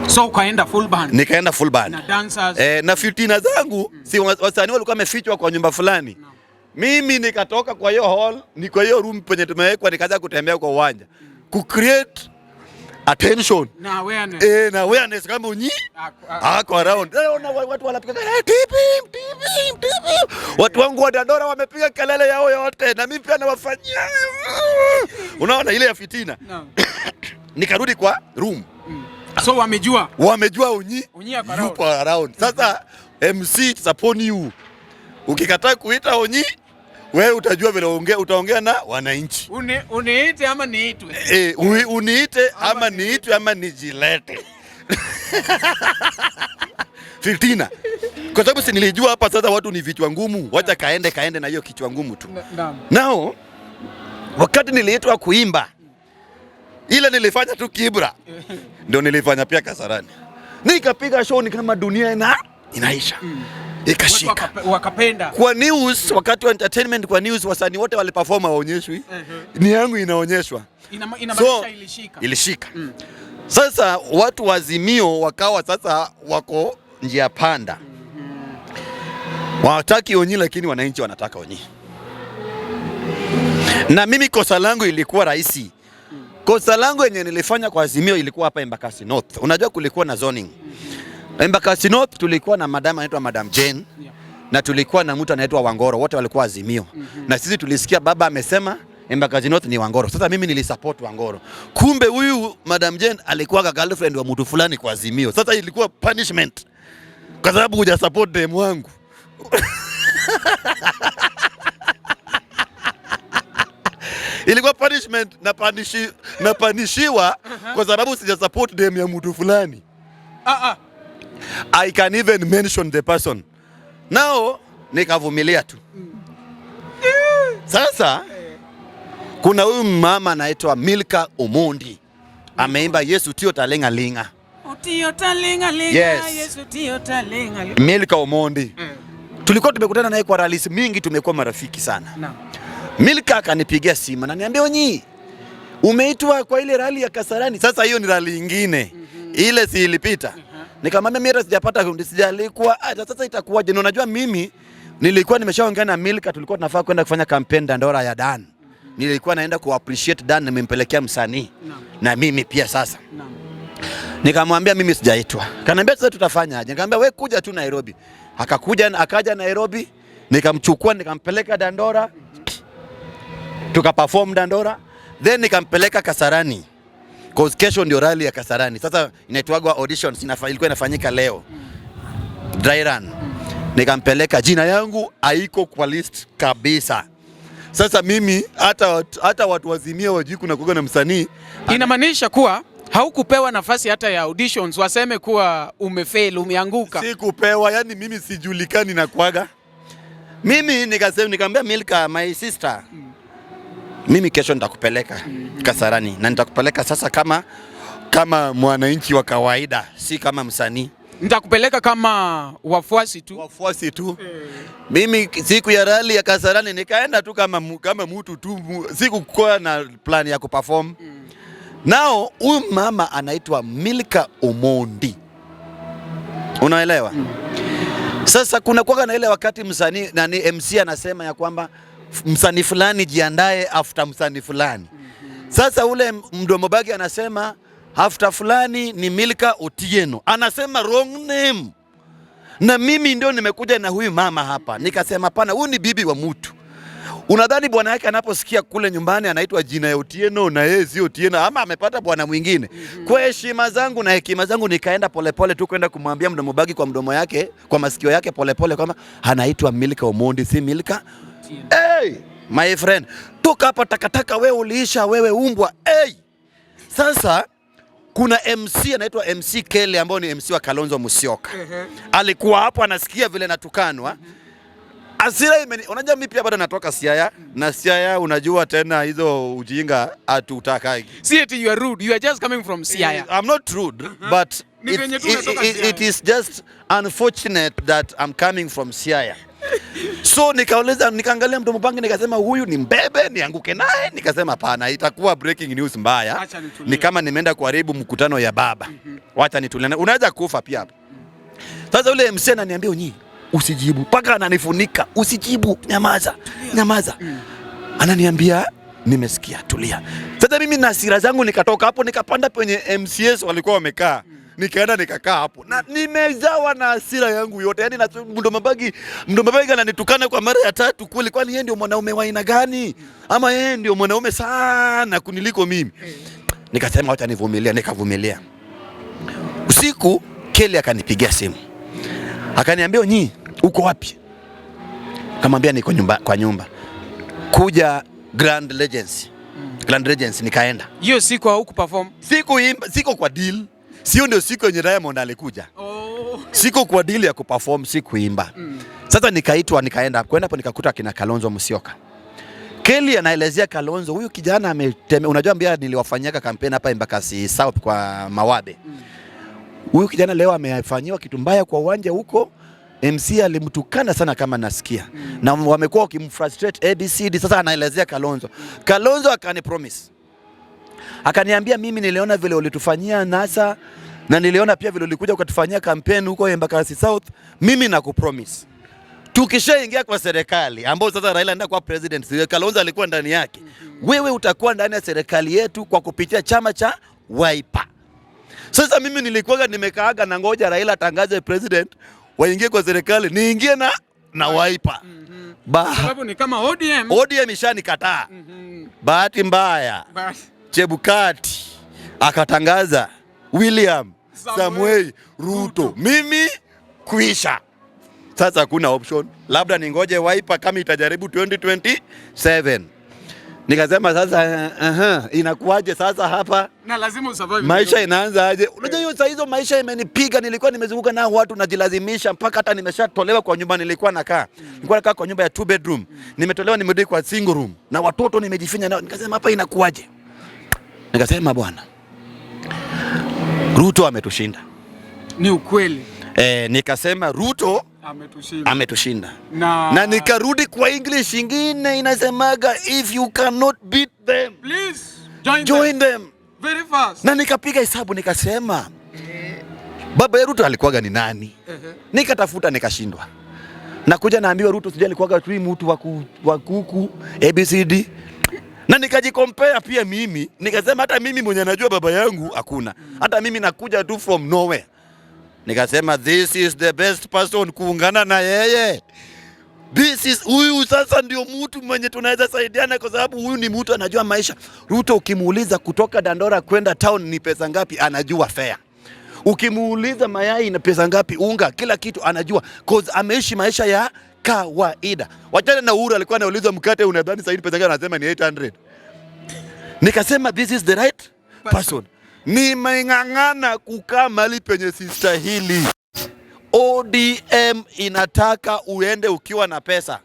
So ukaenda full band? Nikaenda full band. Na dancers. Na fitina zangu si wasanii walikuwa wamefichwa kwa nyumba fulani. Mimi nikatoka kwa hiyo hall, ni kwa hiyo room penye tumewekwa, nikaanza kutembea kwa uwanja. Ku create attention na awareness. Na awareness kama Onyi ako around. Unaona watu wanapiga TP. Watu wangu wa Dandora wamepiga kelele yao yote na mimi pia nawafanyia. Unaona ile ya fitina. Nikarudi kwa room. So wamejua Onyi yupo around. Sasa MC it's upon you. Ukikataa kuita Onyi wewe utajua vile utaongea na wananchi. Uniite ama niitwe? Uniite ama niitwe ama nijilete. Fitina. Kwa sababu si nilijua hapa sasa watu ni vichwa ngumu. Wacha kaende na hiyo kichwa ngumu tu. Nao wakati niliitwa kuimba ile nilifanya tu kibra. Ndio nilifanya pia Kasarani. Nikapiga show ni kama dunia inaisha. Ikashika. Wakapenda. Kwa news, wakati wa entertainment kwa news wasanii wote wale perform waonyeshwi. Ni yangu inaonyeshwa. Inamaanisha ilishika. Ilishika. Sasa watu wa Azimio wakawa sasa wako njia panda. Wataki Onyi lakini wananchi wanataka Onyi. Na mimi kosa langu ilikuwa rahisi. Kosa langu yenye nilifanya kwa Azimio ilikuwa hapa Embakasi North. Unajua kulikuwa na zoning. Embakasi North tulikuwa na madam anaitwa Madam Jane. Na tulikuwa na mtu anaitwa Wangoro, wote walikuwa Azimio. Na sisi tulisikia baba amesema Embakasi North ni Wangoro. Sasa mimi nilisupport Wangoro. Kumbe huyu Madam Jane alikuwa girlfriend wa mtu fulani kwa Azimio. Sasa ilikuwa punishment. Kwa sababu huja support dem wangu. Ilikuwa punishment na panishiwa kwa sababu sija support dem ya mtu fulani. I can even mention the person. Now nikavumilia tu. Sasa kuna huyu mama anaitwa Milka Omondi. Ameimba Yesu tio talenga linga. Tio talenga linga. Yes. Yesu tio talenga linga. Milka Omondi. Tulikuwa tumekutana naye kwa rallies mingi, tumekuwa marafiki sana. Milka akanipigia simu na niambia Onyi, umeitwa kwa ile rally ya Kasarani. Sasa hiyo ni rally nyingine. Ile si ilipita. Nikamwambia mimi sijapata sijalikuwa. Sasa itakuwaje? Na unajua mimi nilikuwa nimeshaongea na Milka, tulikuwa tunafaa kwenda kufanya campaign Dandora ya Dan. Nilikuwa naenda ku appreciate Dan, nimempelekea msanii. Na mimi pia sasa. Nikamwambia mimi sijaitwa. Kaniambia sasa tutafanya aje? Nikamwambia wewe kuja tu Nairobi. Akaja Nairobi, nikamchukua nikampeleka Dandora. tukaperform Dandora, then nikampeleka Kasarani. Cause kesho ndio rally ya Kasarani. Sasa inaitwa auditions, ilikuwa inafanyika leo. Dry run. Nikampeleka, jina yangu haiko kwa list kabisa. Sasa mimi hata watu wazimia wajui kuna kuga na msanii. Inamaanisha kuwa haukupewa nafasi hata ya auditions waseme kuwa umefail, umeanguka. Sikupewa, yani mimi sijulikani na kwaga. Mimi nikamwambia Milka, my sister, mimi kesho nitakupeleka Kasarani na nitakupeleka sasa kama mwananchi wa kawaida, si kama msanii. Nitakupeleka kama wafuasi tu. Wafuasi tu. Mimi siku ya rally ya Kasarani nikaenda tu kama mtu tu, sikukuwa na plan ya kuperform. Nao huyu mama anaitwa Milka Omondi. Unaelewa? Sasa kuna kwa na ile wakati msanii na ni MC anasema ya kwamba msanii fulani jiandae after msanii fulani. Sasa ule mdomo bagi anasema after fulani ni Milka Otieno. Anasema wrong name. Na mimi ndio nimekuja na huyu mama hapa. Nikasema hapana, huyu ni bibi wa mtu. Unadhani bwana yake anaposikia kule nyumbani anaitwa jina ya Otieno na yeye sio Otieno ama amepata bwana mwingine? Kwa heshima zangu na hekima zangu nikaenda polepole tu kwenda kumwambia mdomo bagi kwa mdomo yake, kwa masikio yake polepole kama anaitwa Milka Omondi, si Milka. Hey, my friend, toka hapa takataka, wewe uliisha, wewe umbwa. Hey. Sasa kuna MC anaitwa MC Kelly ambao ni MC wa Kalonzo Musyoka. Alikuwa hapo anasikia vile natukanwa. Asira unajua mimi pia bado natoka Siaya na Siaya unajua tena hizo ujinga hatutaki. See it, you are rude. You are just coming from Siaya. I'm not rude, but it is just unfortunate that I'm coming from Siaya. So nikaangalia mdomo bangi nikasema huyu ni mbebe nianguke naye, nikasema hapana, itakuwa breaking news mbaya. Ni kama nimeenda kuharibu mkutano ya baba. Wacha nitulie. Unaweza kufa pia hapa. Sasa yule MC ananiambia Onyi, usijibu. Paka ananifunika, usijibu, nyamaza. Nyamaza. Ananiambia nimesikia, tulia. Sasa mimi na hasira zangu nikatoka hapo nikapanda penye MCS walikuwa wamekaa. Nikaenda nikakaa hapo. Na nimejawa na hasira yangu yote. Yaani mdomo bagi ananitukana kwa mara ya 3 kule, kwani yeye ndio mwanaume wa aina gani? Ama yeye ndio mwanaume sana kuniliko mimi. Nikasema wacha nivumilia, nikavumilia. Usiku Kelly akanipigia simu. Akaniambia Onyi, uko wapi? Kamwambia niko kwa nyumba. Kuja Grand Legends nikaenda. Hiyo siku haukuperform? Siko kwa deal. Sio ndio siku yenye Diamond alikuja. Siko kwa deal ya kuperform, sikuimba. Sasa nikaitwa nikaenda. Kwenda hapo nikakuta kina Kalonzo Musyoka. Kelly anaelezea Kalonzo, huyu kijana unajua mbia niliwafanyika kampeni hapa Embakasi South kwa Mawabe. Huyu kijana leo amefanyiwa kitu mbaya kwa uwanja huko. MC alimtukana sana kama nasikia. Na wamekuwa wakimfrustrate ABCD. Sasa anaelezea Kalonzo. Kalonzo akanipromise. Akaniambia mimi niliona vile ulitufanyia NASA na niliona pia vile ulikuja ukatufanyia kampeni huko Embakasi South. Mimi nakupromise, tukishaingia kwa serikali ambao sasa Raila anaenda kwa president, Kalonzo alikuwa ndani yake, wewe utakuwa ndani ya serikali yetu kwa kupitia chama cha Wiper. Sasa mimi nilikuwa nimekaaga na ngoja Raila tangaze president waingie kwa serikali, niingie na Wiper. Sababu ni kama ODM ishanikataa. Bahati mbaya Chebukati akatangaza William Samoei Ruto, mimi kuisha. Sasa kuna option, labda ningoje Wiper kama itajaribu 2027. Nikasema sasa inakuaje sasa hapa? Na lazima usurvive. Maisha inaanza aje? Unajua hiyo saa hizo maisha imenipiga, nilikuwa nimezunguka na watu najilazimisha mpaka hata nimeshatolewa kwa nyumba nilikuwa nakaa. Nilikuwa nakaa kwa nyumba ya 2 bedroom. Nimetolewa nimerudi kwa single room na watoto nimejifinya nao. Nikasema hapa inakuaje? Nikasema bwana, Ruto ametushinda. Ni ukweli. Nikasema Ruto ametushinda. Na nikarudi kwa English ingine inasemaga if you cannot beat them, please join them very fast. Na nikapiga hesabu nikasema baba ya Ruto alikuwaga ni nani? Nikatafuta nikashindwa. Nakuja naambiwa Ruto sijui alikuwaga tu mtu wa kuku ABCD. Na nikajikompare pia mimi, nikasema hata mimi mwenye najua baba yangu hakuna. Hata mimi nakuja tu from nowhere. Nikasema this is the best person kuungana na yeye. Huyu sasa ndio mtu mwenye tunaweza saidiana, kwa sababu huyu ni mtu anajua maisha. Ruto ukimuuliza kutoka Dandora kwenda town ni pesa ngapi, anajua fare. Ukimuuliza mayai na pesa ngapi, unga, kila kitu anajua, cause ameishi maisha ya kawaida. Wachana na Uhuru alikuwa anaulizwa mkate unadhani sasa pesa ngapi, anasema ni 800. Nikasema this is the right person. Nimeng'ang'ana kukaa mali penye sistahili. ODM inataka uende ukiwa na pesa.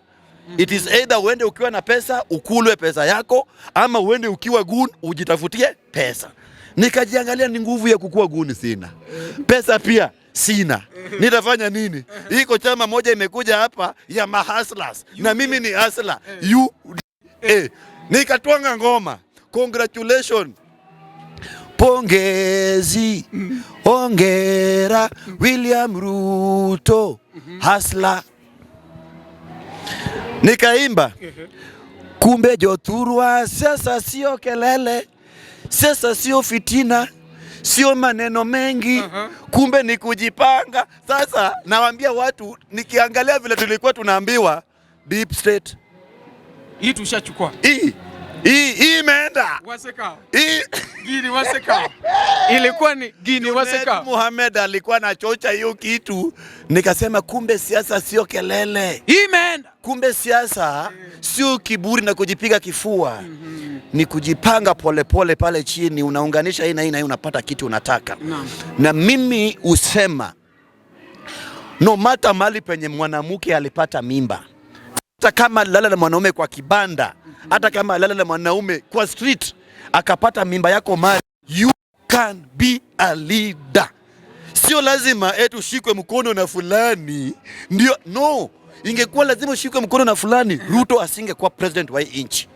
It is either uende ukiwa na pesa ukulwe pesa yako, ama uende ukiwa gun ujitafutie pesa. Nikajiangalia ni nguvu ya kukua gun sina. Pesa pia sina. Nitafanya nini? Iko chama moja imekuja hapa ya mahustlers na mimi ni hustler. Nikatwanga ngoma. Congratulations. Pongezi, ongera, William Ruto, hustler. Nikaimba, kumbe joturwa, sasa sio kelele, sasa sio fitina, sio maneno mengi, kumbe ni kujipanga. Sasa nawaambia watu, nikiangalia vile tulikuwa tunaambiwa, deep state. Hii tushachukua. Hii imeenda. Waseka. Gini waseka. Ilikuwa ni Gini waseka. Muhammad alikuwa anachocha hiyo kitu. Nikasema kumbe siasa sio kelele. Imeenda. Kumbe siasa sio kiburi na kujipiga kifua. Ni kujipanga polepole pale chini, unaunganisha hii na hii na hii, unapata kitu unataka. Na mimi usema no matter mali penye mwanamke alipata mimba, hata kama lala na mwanaume kwa kibanda, hata kama lala na mwanaume kwa street, akapata mimba yako mali, you can be a leader. Sio lazima ushikwe mkono na fulani ndio, no. Ingekuwa lazima ushikwe mkono na fulani, Ruto asingekuwa president wa hii nchi.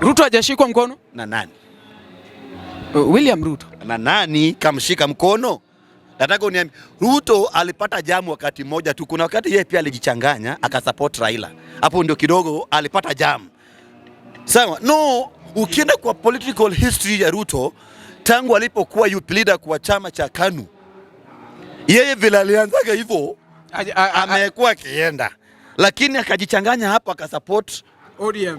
Ruto hajashikwa mkono na nani? William Ruto. Na nani kamshika mkono? Nataka uniambie, Ruto alipata jamu wakati mmoja tu. Kuna wakati yeye pia alijichanganya akasupport Raila. Hapo ndio kidogo alipata jamu. Sawa? No, ukienda kwa political history ya Ruto, tangu alipokuwa youth leader kwa chama cha KANU, yeye vile alianzaga hivyo amekuwa akienda, lakini akajichanganya hapo akasupport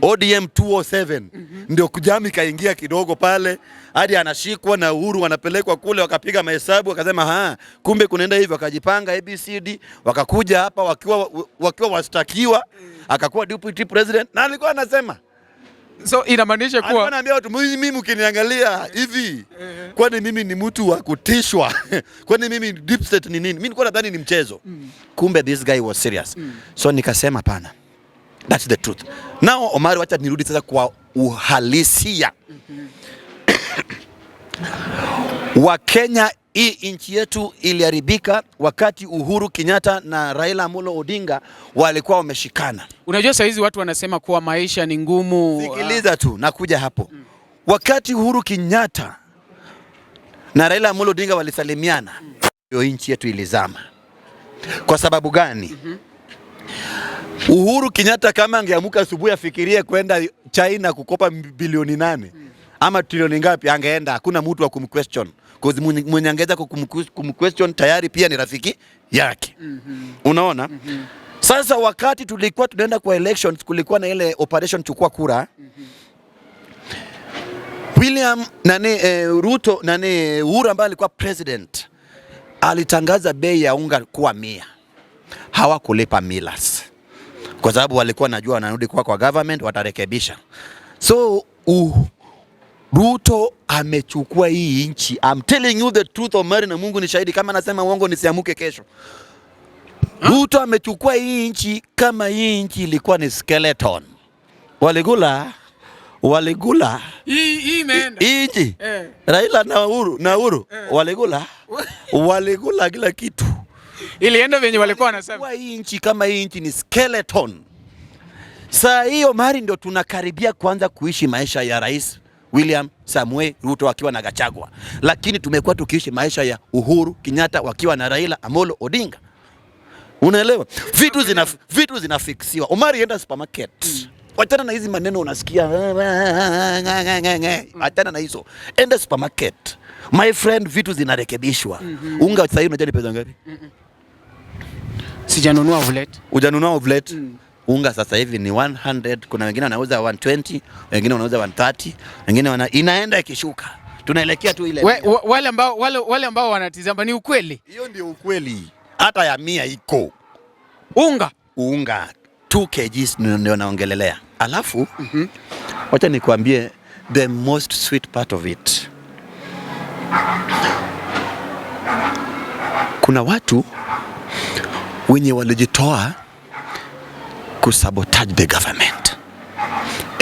ODM 207. Ndio kujami kaingia kidogo pale, hadi anashikwa na Uhuru, wanapelekwa kule, wakapiga mahesabu, wakasema kumbe kunaenda hivyo, akajipanga ABCD, wakakuja hapa wakiwa wastakiwa, akakuwa deputy president, na alikuwa anasema, so inamaanisha kuwa alikuwa anaambia watu, mimi mkiniangalia hivi, kwani mimi ni mtu wa kutishwa? Kwani mimi deep state ni nini? Mimi nilikuwa nadhani ni mchezo. Kumbe this guy was serious. So nikasema pana. That's the truth. Now Omari, wacha nirudi sasa kwa uhalisia. Wa Kenya, hii nchi yetu iliharibika wakati Uhuru Kenyatta na Raila Amolo Odinga walikuwa wameshikana. Unajua saa hizi watu wanasema kuwa maisha ni ngumu. Sikiliza tu, nakuja hapo. Wakati Uhuru Kenyatta na Raila Amolo Odinga walisalimiana, hiyo nchi yetu ilizama. Kwa sababu gani? Uhuru Kenyatta kama angeamuka asubuhi afikirie kwenda China kukopa bilioni 8 ama trilioni ngapi, angeenda, hakuna mtu wa kumquestion, cause mwenye angeza kumquestion tayari pia ni rafiki yake. Unaona? Sasa wakati tulikuwa tunaenda kwa elections, kulikuwa na ile operation chukua kura. Ruto Uhuru ambaye alikuwa president alitangaza bei ya unga kuwa 100. Hawakulipa millers, kwa sababu walikuwa najua wanarudi kwa government watarekebisha. So Ruto amechukua hii nchi. I'm telling you the truth, Omari, na Mungu ni shahidi, kama nasema uongo nisiamuke kesho. Ruto amechukua hii nchi kama hii nchi ilikuwa ni skeleton. Waligula hii imeenda hii nchi. Raila na Uhuru waligula kila kitu. Ilienda venye walikuwa wanasema. Hii nchi kama hii nchi ni skeleton. Saa hiyo Mari ndio tunakaribia kuanza kuishi maisha ya Rais William Samoei Ruto wakiwa na Gachagwa. Lakini tumekuwa tukiishi maisha ya Uhuru Kenyatta wakiwa na Raila Amolo Odinga. Unaelewa? Vitu zinafiksiwa. Omari, enda supermarket. Wachana na hizi maneno unasikia. Wachana na hizo. Enda supermarket. My friend, vitu zinarekebishwa. Unga sasa hivi unajua ni pesa ngapi? Sijanunua ovlet. Hujanunua ovlet? unga sasa hivi ni 100, kuna wengine wanauza 120, wengine wanauza 130, wengine inaenda ikishuka. Tunaelekea tu ile wale ambao wanatizama, ni ukweli. Hiyo ndio ukweli. Hata ya 100 iko. Unga 2 kg ndio naongelelea. Alafu wacha nikwambie the most sweet part of it. Kuna watu wenye walijitoa kusabotage the government,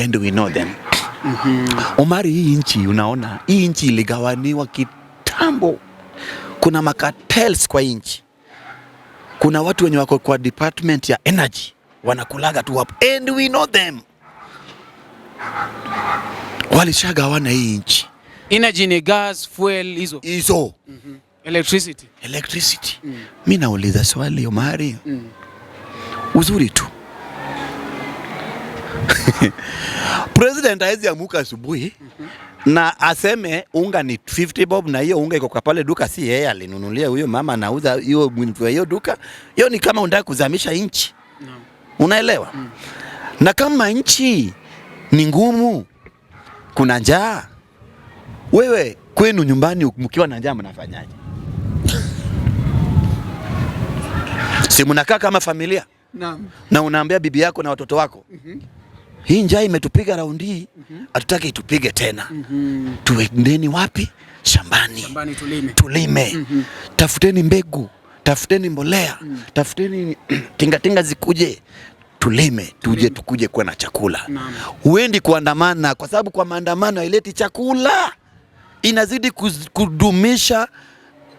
and we know them. Omari, hii nchi unaona, hii nchi iligawaniwa kitambo. Kuna makartels kwa nchi. Kuna watu wenye wako kwa department ya energy wanakulaga tu hapo, and we know them. Walishagawana hii nchi. Energy ni gas, fuel hizo. Electricity. Mimi nauliza swali Omari. Uzuri tu. President hawezi amuka asubuhi na aseme unga ni 50 bob na hiyo unga iko kwa pale duka, si yeye alinunulia, huyo mama anauza hiyo duka. Hiyo ni kama unataka kuzamisha nchi. Unaelewa? Na kama nchi ni ngumu, kuna njaa, wewe kwenu nyumbani mkiwa na njaa mnafanyaje? Si mnakaa kama familia? Naam. Na unaambia bibi yako na watoto wako, hii njaa imetupiga raundi, hatutaki itupige tena. Tuendeni wapi? Shambani tulime. Tafuteni mbegu, tafuteni mbolea, tafuteni tingatinga zikuje, tulime, tukuje kuwa na chakula. Huendi kuandamana, kwa sababu kwa maandamano haileti chakula, inazidi kudumisha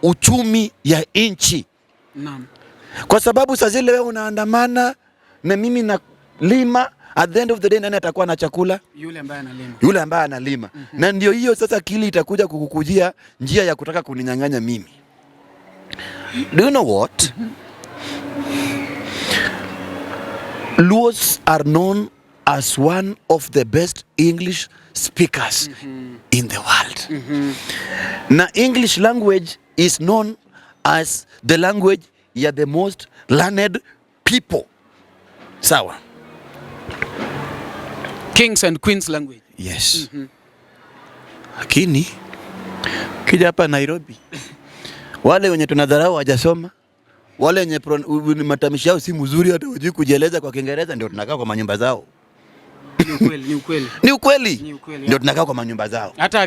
uchumi ya nchi. Kwa sababu sasa zile wewe unaandamana na mimi na lima, at the end of the day nani atakuwa na chakula? Yule ambaye analima. Na ndio hiyo sasa kili itakuja kukukujia njia ya kutaka kuninyang'anya mimi. Do you know what? Luos are known as one of the best English speakers in the world. Na English language is known as the language ya the most learned people. Sawa? Kings and queens language. Yes. Lakini kija hapa Nairobi, wale wenye tunadharau hawajasoma, wale wenye matamishi yao si mzuri, hata hujui kujieleza kwa Kiingereza, ndio tunakaa kwa manyumba zao. Ni ukweli. Ndio tunakaa kwa manyumba zao. Hata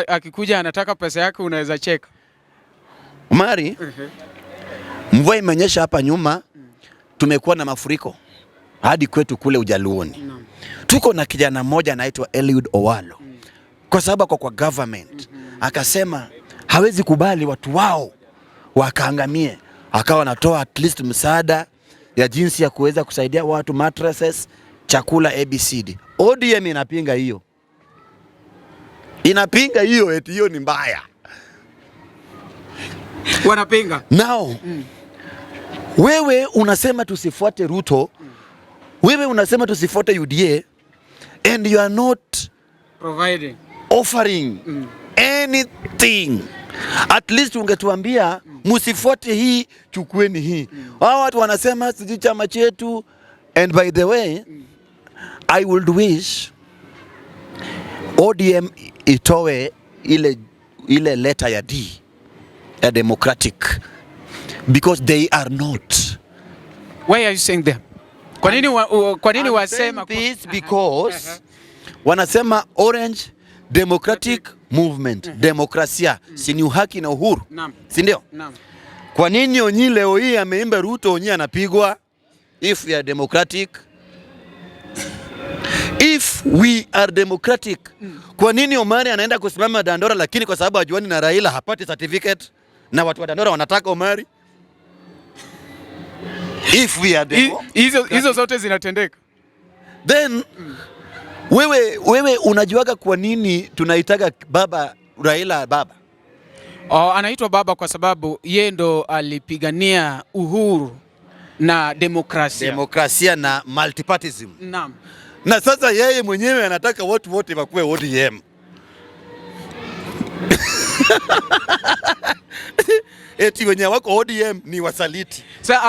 akikuja anataka pesa yako, unaweza cheka. Mari, mvua imenyesha hapa nyuma, tumekuwa na mafuriko hadi kwetu kule Ujaluoni. Tuko na kijana mmoja anaitwa Eliud Owalo. Kwa sababu kwa government akasema hawezi kubali watu wao wakaangamie, akawa anatoa at least msaada ya jinsi ya kuweza kusaidia watu, mattresses, chakula, ABCD. ODM inapinga hiyo. Eti hiyo ni mbaya. Wanapinga. Now, wewe unasema tusifuate Ruto, wewe unasema tusifuate UDA, and you are not offering anything. At least ungetuambia msifuate hii, chukueni hii. Hao watu wanasema sisi chama chetu, and by the way, I would wish ODM itoe ile letter ya D ya democratic, because they are not. Why are you saying that? Kwa nini wasema this? Because wanasema Orange Democratic Movement, demokrasia, si ni haki na uhuru, si ndio? Kwa nini Onyi leo hii ameimba Ruto, Onyi anapigwa? If we are democratic, if we are democratic, kwa nini Omari anaenda kusimama Dandora, lakini kwa sababu ajuani na Raila hapati certificate, na watu wa Dandora wanataka Omari? If we are hizo zote zinatendeka. Then wewe unajuaga kwa nini tunaitaga baba Raila baba? Anaitwa baba kwa sababu yeye ndo alipigania uhuru na demokrasia na multipartyism. Naam. Na sasa yeye mwenyewe anataka watu wote wakuwe ODM. eti wenye wako ODM ni wasaliti. Sasa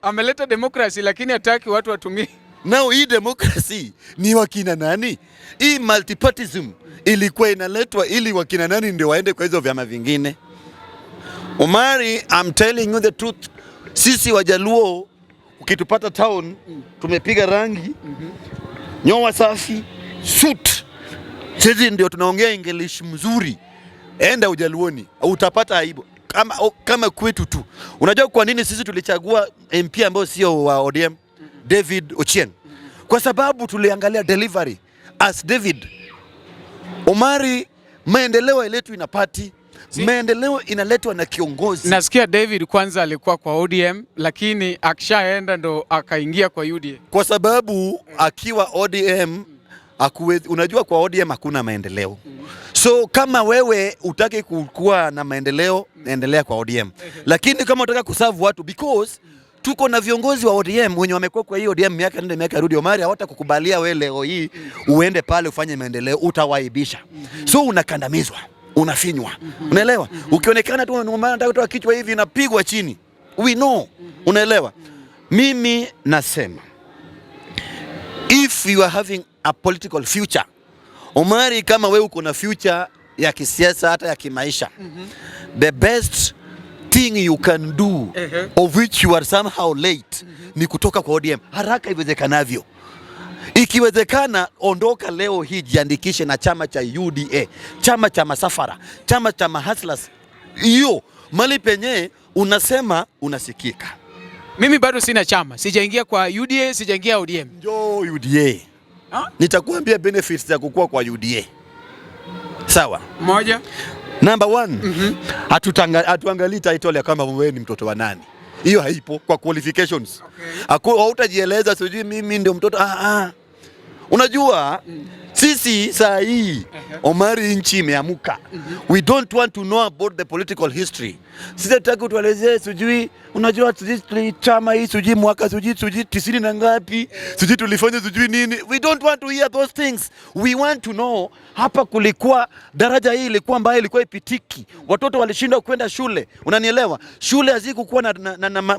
ameleta democracy lakini hataki watu watumie. Now hii democracy ni wakina nani? Hii multipartyism ilikuwa inaletwa ili wakina nani ndio waende kwa hizo vyama vingine? Omari, I'm telling you the truth. Sisi Wajaluo ukitupata town tumepiga rangi, nyoa safi, suit. Sisi ndio tunaongea English mzuri. Enda Ujaluoni utapata aibu kama kwetu tu. Unajua kwa nini sisi tulichagua MP ambao sio wa ODM? David Ochieng. Kwa sababu tuliangalia delivery as David. Omari, maendeleo yetu ina party. Maendeleo inaletwa na kiongozi. Nasikia David kwanza alikuwa kwa ODM lakini akishaenda ndo akaingia kwa UDA. Kwa sababu akiwa ODM unajua kwa ODM hakuna maendeleo. So kama wewe utaki kuwa na maendeleo, endelea kwa ODM. Lakini kama unataka kuserve watu, because tuko na viongozi wa ODM wenye wamekuwa kwa hiyo ODM miaka nenda miaka rudi, Omari hawatakukubalia wewe leo hii uende pale ufanye maendeleo, utawaibisha. So unakandamizwa, unafinywa. Unaelewa? Ukionekana tu unataka kutoa kichwa hivi inapigwa chini. We know. Unaelewa? Mimi nasema if you are having a political future, Omari, kama wewe uko na future ya kisiasa hata ya kimaisha, the best thing you can do of which you are somehow late ni kutoka kwa ODM haraka iwezekanavyo. Ikiwezekana ondoka leo hii, jiandikishe na chama cha UDA, chama cha masafara, chama cha mahaslas. Hiyo mali penye unasema unasikika. Mimi bado sina chama, sijaingia kwa UDA, sijaingia ODM. Njoo UDA. Nitakuambia benefits za kukua kwa UDA. Sawa? Moja. Number 1, hatuangalii title ya kama wewe ni mtoto wa nani. Hiyo haipo kwa qualifications. Okay. Hautajieleza sijui mimi ndio mtoto. Unajua sisi saa hii Omari, nchi imeamuka. We don't want to know about the political history. Sisi tunataka tuelezee sijui unajua sisi chama hii sijui mwaka sijui 90 na ngapi, sijui tulifanya sijui nini. We don't want to hear those things. We want to know hapa kulikuwa daraja hii ilikuwa mbaya, ilikuwa ipitiki. Watoto walishindwa kwenda shule. Unanielewa? Shule hazikuwa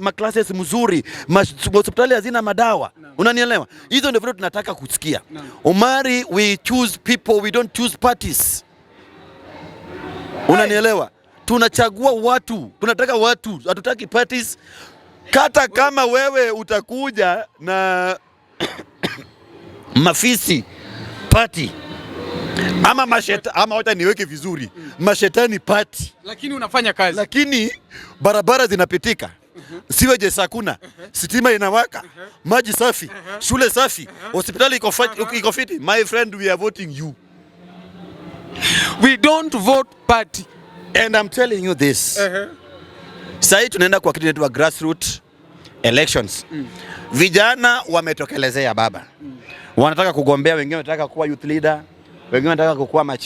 na classes mzuri. Hospitali hazina madawa. Unanielewa? Hizo ndio vitu tunataka kusikia. Omari, we choose people, we don't choose parties. Unanielewa? Tunachagua watu, tunataka watu, hatutaki parties. Kata kama wewe utakuja na mafisi party ama masheta, ama wacha niweke vizuri, mashetani party, lakini unafanya kazi, lakini barabara zinapitika, siweje sakuna, sitima inawaka, maji safi, shule safi, hospitali iko fiti. My friend, we are voting you. We don't vote party. And I'm telling you this. Sasa tunaenda kwa kitu inaitwa grassroots elections. Vijana wametokelezea baba. Wanataka kugombea, wengine wanataka kuwa youth leader, wengine wanataka kuwa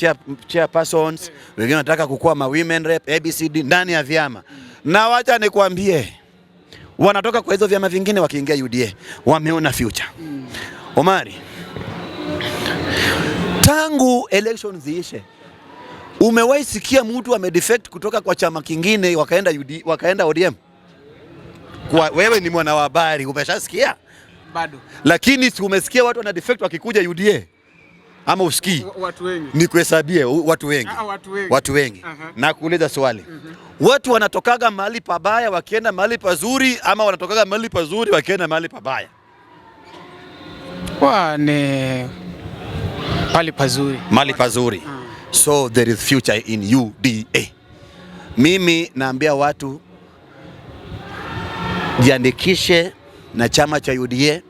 chairpersons, wengine wanataka kuwa women rep, ABCD ndani ya vyama. Na wacha nikwambie, wanatoka kwa hizo vyama vingine wakiingia UDA, wameona future. Omari, tangu elections ziishe, umewahi sikia mtu amedefect kutoka kwa chama kingine wakaenda ODM? Kwa wewe ni mwana wa habari, umeshasikia? Bado. Lakini si umesikia watu wana defect wakikuja UDA? Ama usikii? Watu wengi. Nikuhesabie watu wengi. Watu wengi. Na kuuliza swali. Watu wanatokaga mahali pabaya wakienda mahali pazuri, ama wanatokaga mahali pazuri wakienda mahali pabaya? Wane mahali pazuri. Mahali pazuri. So there is future in UDA. Mimi naambia watu jiandikishe na chama cha UDA,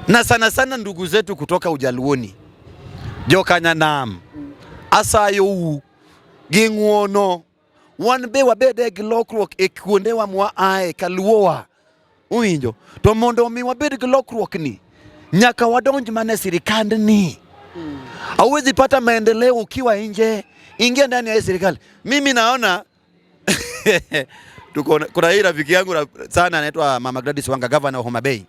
na sana sana ndugu zetu kutoka Ujaluoni, Jokanya nam asayo gingwono wanbe wabede gilokruok ekunde wa mwa ae kaluowa uinjo to mondo mi wabed gilokruok ni nyaka wadonj mane sirikand ni. Hauwezi pata maendeleo ukiwa nje, ingia ndani ya serikali. Mimi naona kuna hii rafiki yangu sana anaitwa Mama Gladys Wanga, governor wa Homa Bay.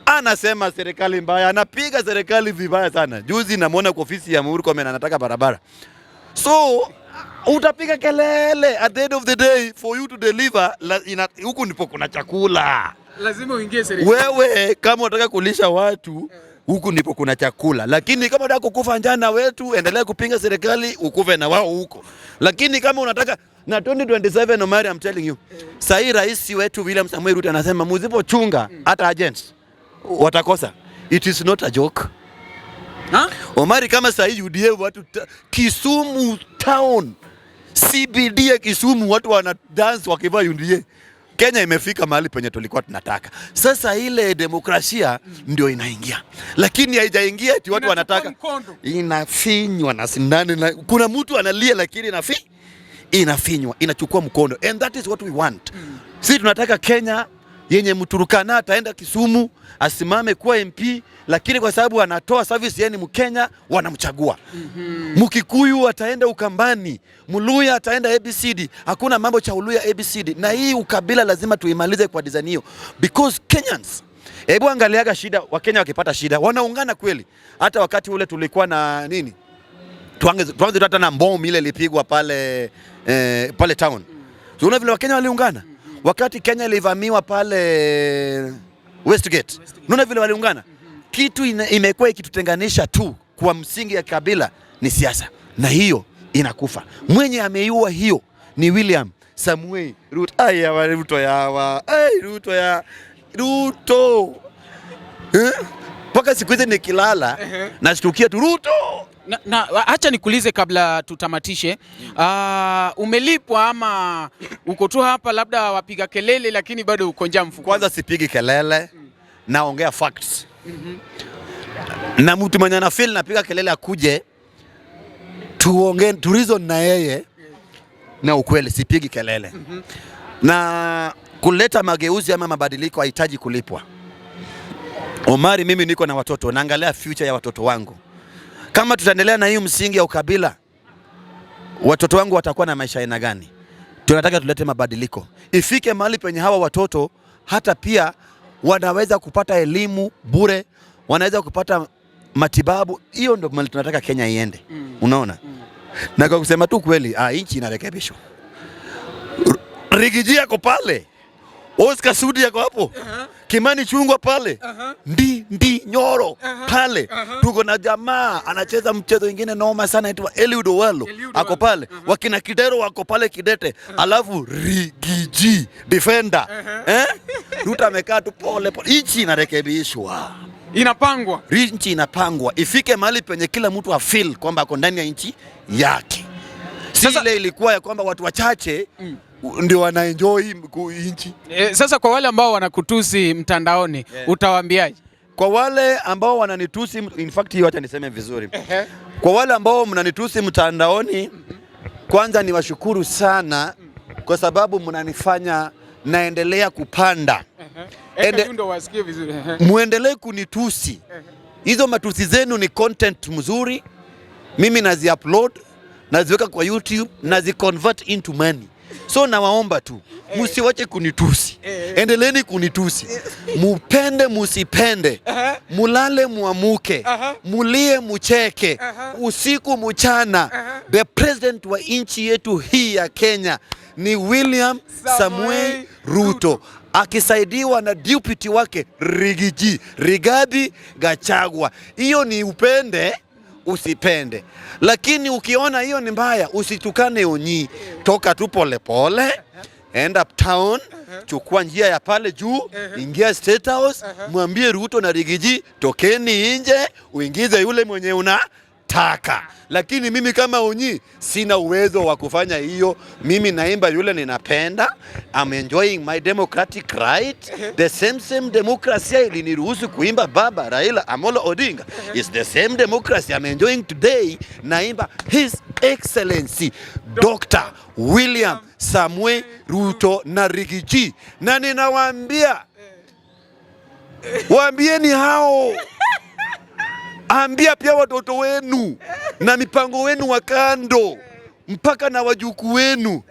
Anasema serikali mbaya, anapiga serikali vibaya sana. Juzi namuona kwa ofisi ya Murkomen anataka barabara. So utapiga kelele. At the end of the day, for you to deliver, huku ndipo kuna chakula. Lazima uingie serikali. Wewe kama unataka kulisha watu, huku ndipo kuna chakula. Lakini kama unataka kukufa njana wetu, endelea kupinga serikali, ukufe na wao huko. Lakini kama unataka na 2027 Omari, I'm telling you. Sahi rais wetu William Samoei Ruto anasema msipochunga hata agents watakosa. It is not a joke. Omari, kama sahi UDA watu Kisumu town, CBD ya Kisumu watu wana dance wakivaa UDA. Kenya imefika mahali penye tulikuwa tunataka. Sasa ile demokrasia ndio inaingia. Lakini haijaingia eti watu wanataka. Inafinywa na sindano. Kuna mtu analia lakini inafinywa, inachukua mkondo. And that is what we want. Sisi tunataka Kenya yenye Mturukana ataenda Kisumu asimame kuwa MP, lakini kwa sababu anatoa service yeye ni Mkenya wanamchagua. Mkikuyu ataenda Ukambani, Muluya ataenda ABCD. Hakuna mambo cha Uluya ABCD. Na hii ukabila lazima tuimalize kwa design hiyo, because Kenyans, hebu angaliaga shida, Wakenya wakipata shida wanaungana kweli. Hata wakati ule tulikuwa na nini, tuanze hata na bomu ile ilipigwa pale pale town. Unaona vile Wakenya waliungana wakati Kenya ilivamiwa pale Westgate. Unaona vile waliungana. Kitu imekuwa ikitutenganisha tu kwa msingi ya kabila ni siasa, na hiyo inakufa. Mwenye ameiua hiyo ni William Samoei Ruto. Ruto. Paka siku hizi nikilala nashtukia tu Ruto. Na acha nikuulize kabla tutamatishe. Umelipwa ama uko tu hapa labda wapiga kelele lakini bado uko njaa mfuko? Kwanza sipigi kelele, naongea facts. Na mtu mwenye ana feel napiga kelele akuje tuongee, tu reason na yeye na ukweli, sipigi kelele. Na kuleta mageuzi ama mabadiliko hahitaji kulipwa. Omari, mimi niko na watoto, naangalia future ya watoto wangu. Kama tutaendelea na hii msingi ya ukabila, watoto wangu watakuwa na maisha aina gani? Tunataka tulete mabadiliko. Ifike mahali penye hawa watoto hata pia wanaweza kupata elimu bure, wanaweza kupata matibabu. Hiyo ndio mahali tunataka Kenya iende. Unaona? Na kwa kusema tu kweli, nchi inarekebishwa. Rigiji yako pale, Oscar Sudi yako hapo, Kimani Chungwa pale, Ndi Nyoro pale. Tuko na jamaa anacheza mchezo mwingine noma sana anaitwa Eliud Owalo ako pale. Wakina Kidero wako pale Kidete. Alafu Rigiji defender. Ruto amekaa tu pole pole. Nchi inarekebishwa. Inapangwa. Nchi inapangwa. Ifike mahali penye kila mtu afeel kwamba ako ndani ya nchi yake. Sasa ile ilikuwa ya kwamba watu wachache ndio wanaenjoy nchi. Sasa kwa wale ambao wanakutusi mtandaoni, utawaambiaje? Kwa wale ambao wananitusi, in fact hiyo hata niseme vizuri. Kwa wale ambao mnanitusi mtandaoni, kwanza niwashukuru sana kwa sababu mnanifanya naendelea kupanda. Muendelee kunitusi. Hizo matusi zenu ni content mzuri. Mimi nazi-upload, naziweka kwa YouTube, nazi-convert into money. So nawaomba tu, musiwache kunitusi. Endeleeni kunitusi. Mupende musipende. Mulale muamuke. Mulie mucheke. Usiku mchana. The president wa nchi yetu hii ya Kenya ni William Samoei Ruto, akisaidiwa na deputy wake Rigathi Gachagwa. Hiyo ni upende usipende. Lakini ukiona hiyo ni mbaya, usitukane Onyi. Toka tu pole pole, end up town, chukua njia ya pale juu, ingia State House, mwambie Ruto na Rigathi tokeni nje, uingize yule mwenye unataka. Lakini mimi kama Onyi sina uwezo wa kufanya hiyo. Mimi naimba yule ninapenda. I'm enjoying my democratic right. The same democracy iliniruhusu kuimba Baba Raila Amolo Odinga. It's the same democracy I'm enjoying today. Naimba His Excellency Dr. William Samoei Ruto na Rigathi. Na ninawaambia, waambieni hao, ambia pia watoto wenu na mipango wenu wa kando mpaka na wajuku wenu,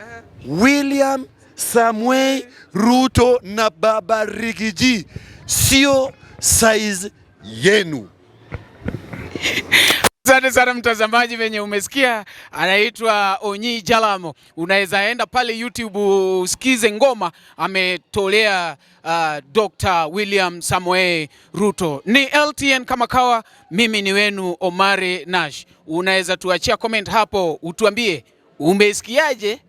William Samoei Ruto na Baba Rigathi sio size yenu. Asante sana mtazamaji, venye umesikia anaitwa Onyi Jalamo. Unaweza enda pale YouTube usikize ngoma ametolea Dr. William Samoei Ruto. Ni LTN kama kawa, mimi ni wenu Omari Nash. Unaweza tuachia comment hapo utuambie umesikiaje?